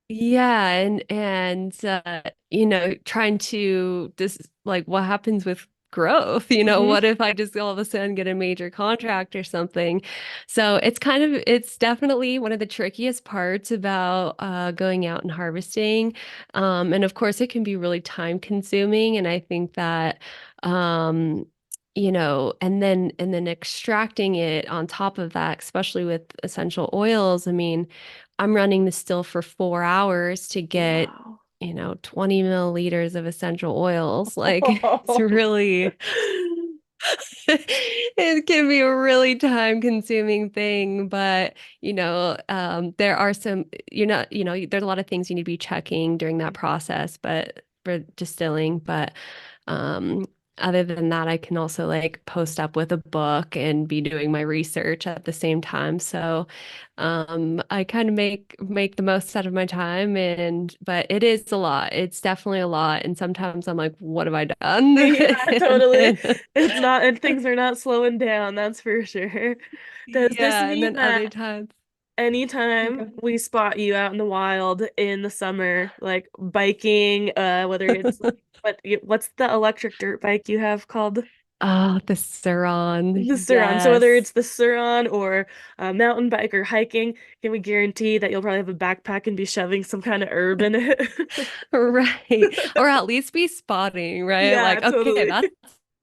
yeah, and trying to just like what happens with growth, Hmm. what if I just all of a sudden get a major contract or something? So it's definitely one of the trickiest parts about going out and harvesting. And of course it can be really time consuming. And I think that um and then extracting it on top of that, especially with essential oils. I mean, I'm running the still for 4 hours to get, Wow. 20 milliliters of essential oils. Like it's really, it can be a really time consuming thing, but there are some, there's a lot of things you need to be checking during that process, but for distilling, but um, other than that, I can also like post up with a book and be doing my research at the same time. So, I kind of make the most out of my time but it is a lot. It's definitely a lot. And sometimes I'm like, what have I done? Yeah, And totally. then, It's not, and things are not slowing down, that's for sure. Does this yeah, and mean then other that times. anytime we spot you out in the wild in the summer, like biking, whether it's what's the electric dirt bike you have called? Oh, the Suron. The Suron. So whether it's Yes. the Suron or a mountain bike or hiking, can we guarantee that you'll probably have a backpack and be shoving some kind of herb in it? Right. Or at least be spotting, right? Yeah, Like, okay, totally. that's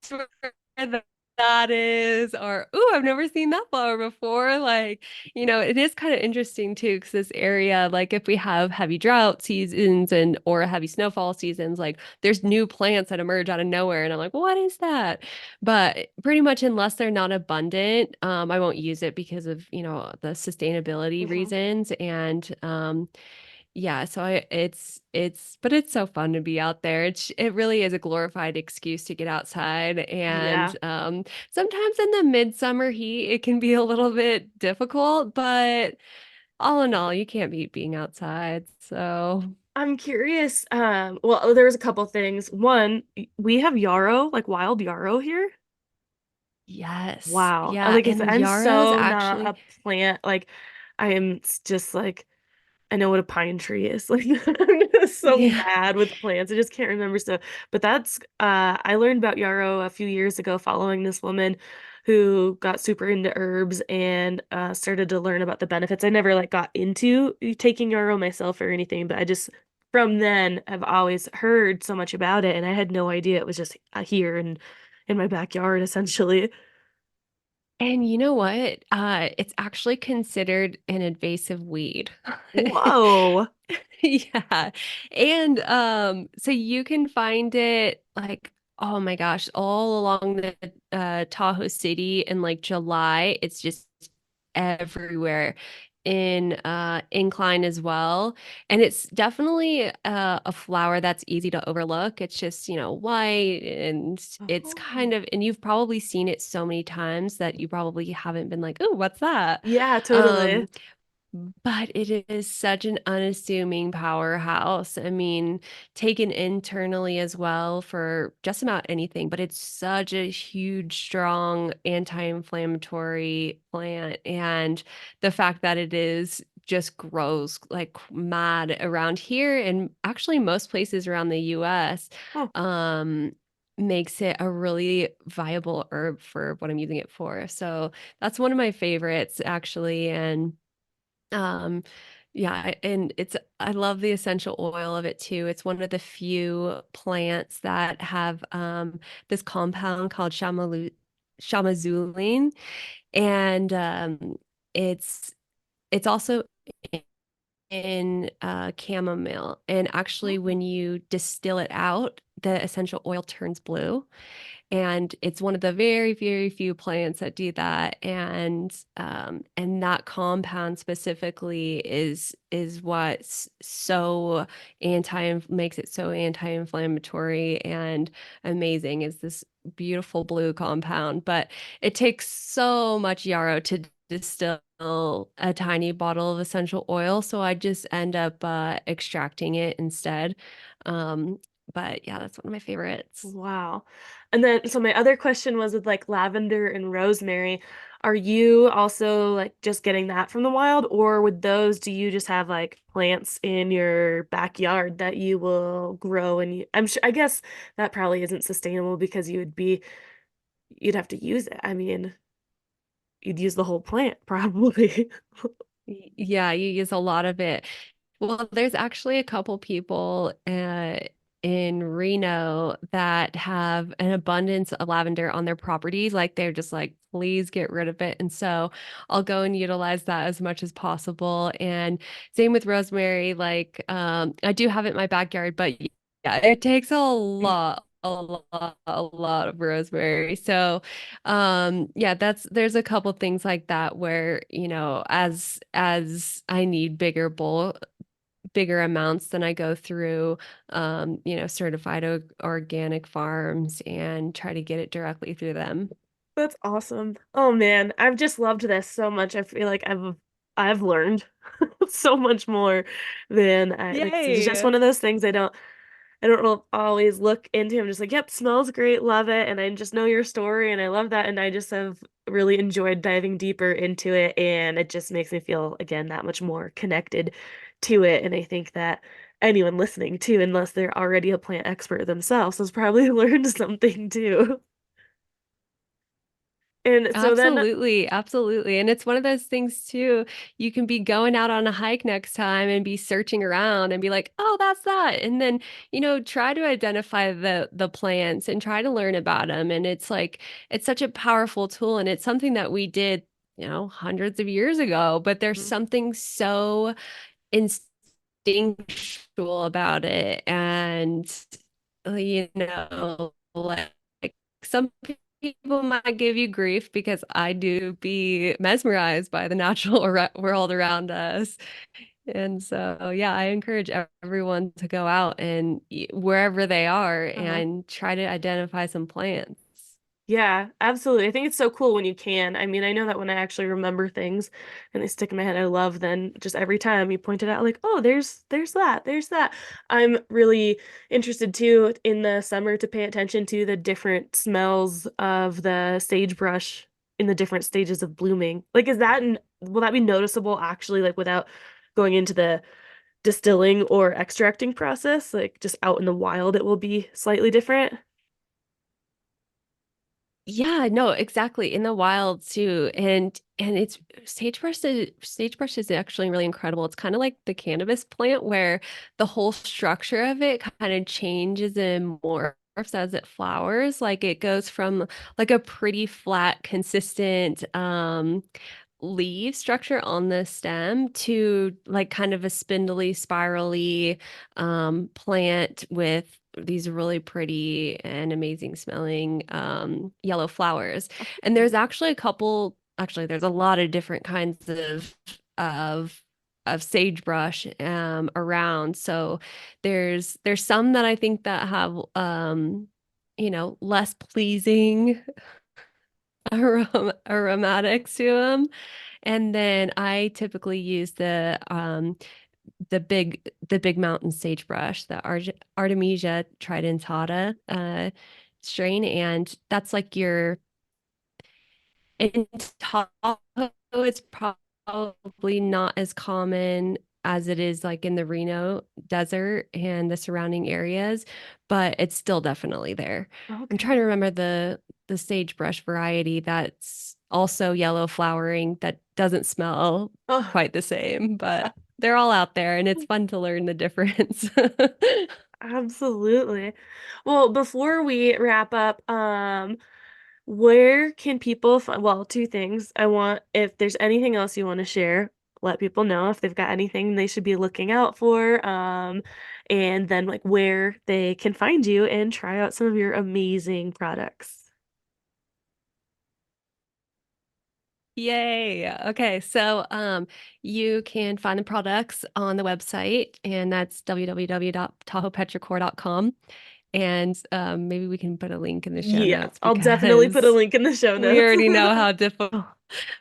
where that is. Or, ooh, I've never seen that flower before. Like, it is kind of interesting too, because this area, like if we have heavy drought seasons or heavy snowfall seasons, like there's new plants that emerge out of nowhere. And I'm like, what is that? But pretty much unless they're not abundant, I won't use it because of, the sustainability Mhm. reasons. And yeah, so but it's so fun to be out there. It really is a glorified excuse to get outside. Yeah. And sometimes in the midsummer heat, it can be a little bit difficult, but all in all, you can't beat being outside. So I'm curious. Well, there was a couple things. One, we have yarrow, like wild yarrow here. yes, Wow. yeah, Like I said, and I'm yarrows so not actually, a plant. Like I am just like I know what a pine tree is. Like I'm just so yeah. bad with plants. I just can't remember stuff. But that's I learned about yarrow a few years ago following this woman who got super into herbs and started to learn about the benefits. I never like got into taking yarrow myself or anything, but I just from then I've always heard so much about it and I had no idea it was just here and in my backyard essentially. And you know what? It's actually considered an invasive weed. Whoa. Yeah. And so you can find it like, oh my gosh, all along the Tahoe City in like July. It's just everywhere. in incline as well. And it's definitely a flower that's easy to overlook. It's just, white, and it's kind Oh. of, and you've probably seen it so many times that you probably haven't been like, oh, what's that? Yeah, totally. Um, but it is such an unassuming powerhouse. I mean, taken internally as well for just about anything, but it's such a huge, strong anti-inflammatory plant. And the fact that it is just grows like mad around here and actually most places around the US, Oh, um, makes it a really viable herb for what I'm using it for. So that's one of my favorites actually. And um, yeah, and I love the essential oil of it too. It's one of the few plants that have this compound called chamazulene, and it's it's also in chamomile. And actually, oh. when you distill it out, the essential oil turns blue, and it's one of the very, very few plants that do that. And that compound specifically is what's so anti makes it so anti-inflammatory and amazing, is this beautiful blue compound. But it takes so much yarrow to distill a tiny bottle of essential oil, so I just end up extracting it instead. Um, but yeah, that's one of my favorites. Wow. And then, so my other question was with like lavender and rosemary. Are you also like just getting that from the wild, or with those, do you just have like plants in your backyard that you will grow and I'm sure, I guess that probably isn't sustainable because you'd have to use it. I mean, you'd use the whole plant probably. Yeah, you use a lot of it. Well, there's actually a couple people in Reno that have an abundance of lavender on their properties. Like they're just like, please get rid of it. And so I'll go and utilize that as much as possible. And same with rosemary. Like I do have it in my backyard, but yeah, it takes a lot of rosemary. So yeah, there's a couple things like that where, as I need bigger amounts, than I go through, certified organic farms and try to get it directly through them. That's awesome. Oh man, I've just loved this so much. I feel like I've learned so much more than I like. It's just Yay. one of those things I don't always look into. I'm just like, yep, smells great, love it, and I just know your story, and I love that, and I just have really enjoyed diving deeper into it, and it just makes me feel again that much more connected to it. And I think that anyone listening too, unless they're already a plant expert themselves, has probably learned something too. And so then, Absolutely, absolutely. And it's one of those things too. You can be going out on a hike next time and be searching around and be like, "Oh, that's that." And then, try to identify the plants and try to learn about them. And it's like it's such a powerful tool, and it's something that we did, hundreds of years ago, but there's something so instinctual about it. And like some people might give you grief because I do be mesmerized by the natural world around us. And so, yeah, I encourage everyone to go out and wherever they are uh-huh. and try to identify some plants. Yeah, absolutely. I think it's so cool when you can. I mean, I know that when I actually remember things and they stick in my head, I love then just every time you point it out, like, oh, there's that. I'm really interested too in the summer to pay attention to the different smells of the sagebrush in the different stages of blooming. Like, will that be noticeable actually, like without going into the distilling or extracting process? Like just out in the wild, it will be slightly different. Yeah, no, exactly. In the wild too. And it's sagebrush is actually really incredible. It's kind of like the cannabis plant where the whole structure of it kind of changes and morphs as it flowers. Like it goes from like a pretty flat, consistent leaf structure on the stem to like kind of a spindly, spirally plant with these really pretty and amazing smelling yellow flowers. And there's actually there's a lot of different kinds of of sagebrush around. So there's some that I think that have less pleasing aromatics to them. And then I typically use the big mountain sagebrush, the Artemisia tridentata strain, and that's like your in Tahoe, it's probably not as common as it is like in the Reno desert and the surrounding areas, but it's still definitely there. I'm trying to Okay. remember the sagebrush variety that's also yellow flowering that doesn't smell Oh, quite the same, but they're all out there and it's fun to learn the difference. absolutely. Well, before we wrap up, where can people find, well, two things. I want, if there's anything else you want to share, let people know if they've got anything they should be looking out for. And then like where they can find you and try out some of your amazing products. Yay. Okay, so you can find the products on the website, and that's www.tahoepetrichor.com. And maybe we can put a link in the show Yeah, notes I'll definitely put a because link in the show we notes. already know how difficult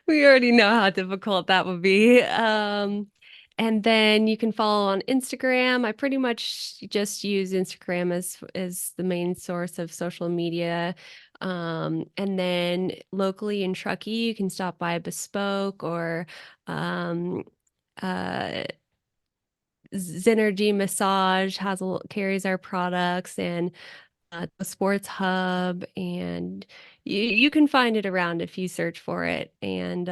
we already know how difficult that would be. And then you can follow on Instagram. I pretty much just use Instagram as the main source of social media. And then locally in Truckee, you can stop by Bespoke or um, uh, Synergy Massage carries our products, and the Sports Hub, and you can find it around if you search for it. And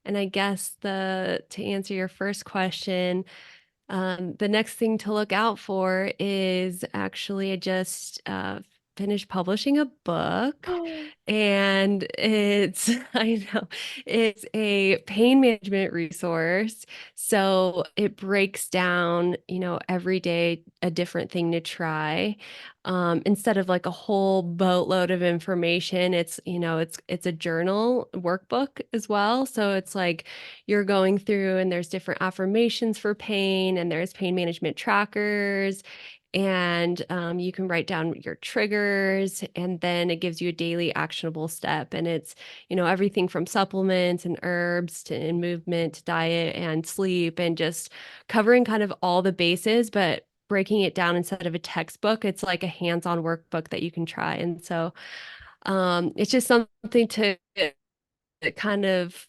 I guess the to answer your first question, the next thing to look out for is actually I just finished publishing a book, and it's I know it's a pain management resource. So it breaks down, every day a different thing to try. Instead of like a whole boatload of information, it's a journal workbook as well. So it's like you're going through and there's different affirmations for pain and there's pain management trackers and you can write down your triggers and then it gives you a daily actionable step and it's everything from supplements and herbs to and movement to diet and sleep and just covering kind of all the bases but breaking it down instead of a textbook. It's like a hands-on workbook that you can try. And so it's just something to kind of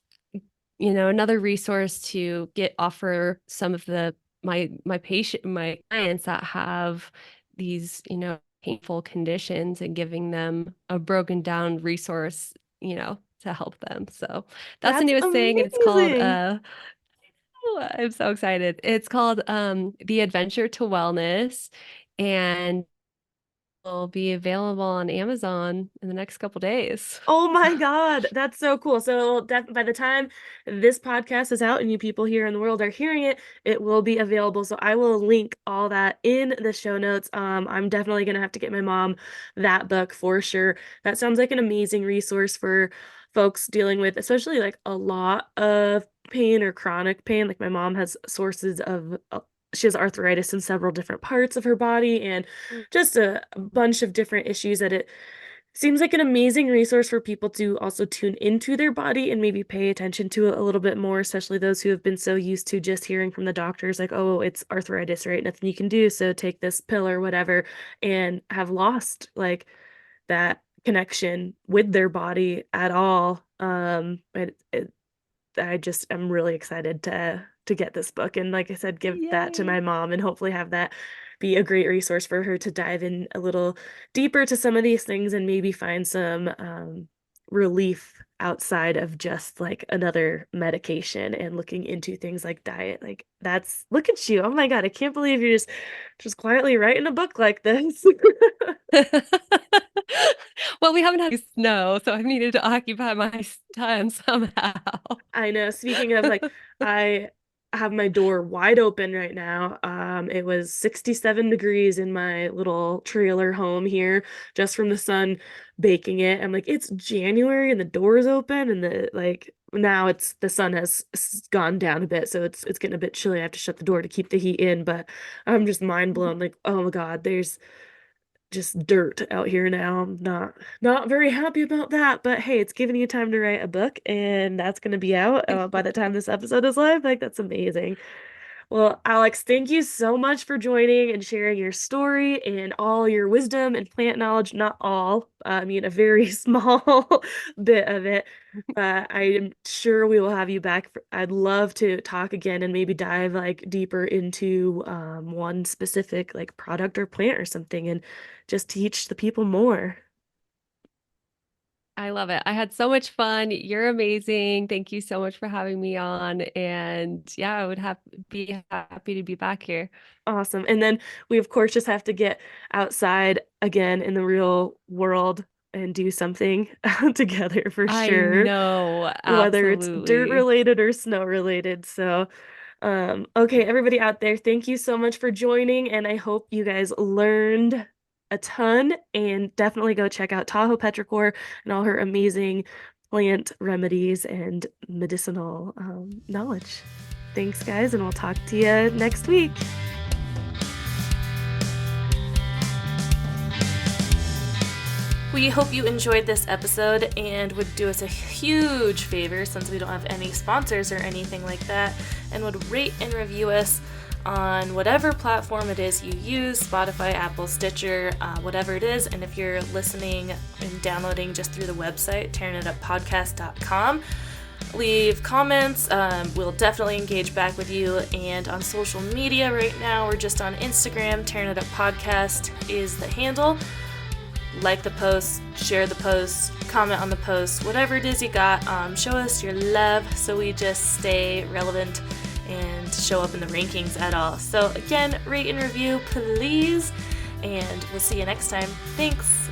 another resource to get offer some of my clients that have these, painful conditions and giving them a broken down resource, to help them. So that's the That's newest thing and it's called amazing. oh, I'm so excited. It's called The Adventure to Wellness and will be available on Amazon in the next couple days. Oh my God, that's so cool. So by the time this podcast is out and you people here in the world are hearing it, it will be available. So I will link all that in the show notes. I'm definitely gonna have to get my mom that book for sure. That sounds like an amazing resource for folks dealing with, especially like a lot of pain or chronic pain. Like my mom has sources of she has arthritis in several different parts of her body and just a bunch of different issues that it seems like an amazing resource for people to also tune into their body and maybe pay attention to it a little bit more, especially those who have been so used to just hearing from the doctors, like, oh, it's arthritis, right? Nothing you can do, so take this pill or whatever, and have lost like that connection with their body at all. I just am really excited to get this book and like I said, give that to my Yay. mom and hopefully have that be a great resource for her to dive in a little deeper to some of these things and maybe find some relief outside of just like another medication and looking into things like diet. Like that's look at you. Oh my God, I can't believe you're just quietly writing a book like this. Well, we haven't had snow, so I've needed to occupy my time somehow. I know. Speaking of like, I have my door wide open right now. It was 67 degrees in my little trailer home here just from the sun baking it. I'm like, it's January and the door's open and the like now it's the sun has gone down a bit, so it's getting a bit chilly. I have to shut the door to keep the heat in, but I'm just mind blown. Like, oh my God, there's just dirt out here now. I'm not very happy about that, but hey, it's giving you time to write a book, and that's going to be out by the time this episode is live. Like, that's amazing. Well, Alex, thank you so much for joining and sharing your story and all your wisdom and plant knowledge. Not all, I mean, a very small bit of it. But I am sure we will have you back. I'd love to talk again and maybe dive like deeper into one specific like product or plant or something and just teach the people more. I love it. I had so much fun. You're amazing. Thank you so much for having me on. And yeah, I would have be happy to be back here. Awesome. And then we, of course, just have to get outside again in the real world and do something together for I sure, know, whether it's dirt absolutely. related or snow related. So, okay, everybody out there, thank you so much for joining. And I hope you guys learned a ton and definitely go check out Tahoe Petrichor and all her amazing plant remedies and medicinal knowledge. Thanks, guys, and we'll talk to you next week. We hope you enjoyed this episode and would do us a huge favor, since we don't have any sponsors or anything like that, and would rate and review us on whatever platform it is you use, Spotify, Apple, Stitcher, whatever it is. And if you're listening and downloading just through the website, tearingituppodcast.com, leave comments. We'll definitely engage back with you. And on social media right now, we're just on Instagram. Tearing It Up Podcast is the handle. Like the post, share the post, comment on the post, whatever it is you got. Show us your love so we just stay relevant and show up in the rankings at all. So again, rate and review, please. And we'll see you next time. Thanks.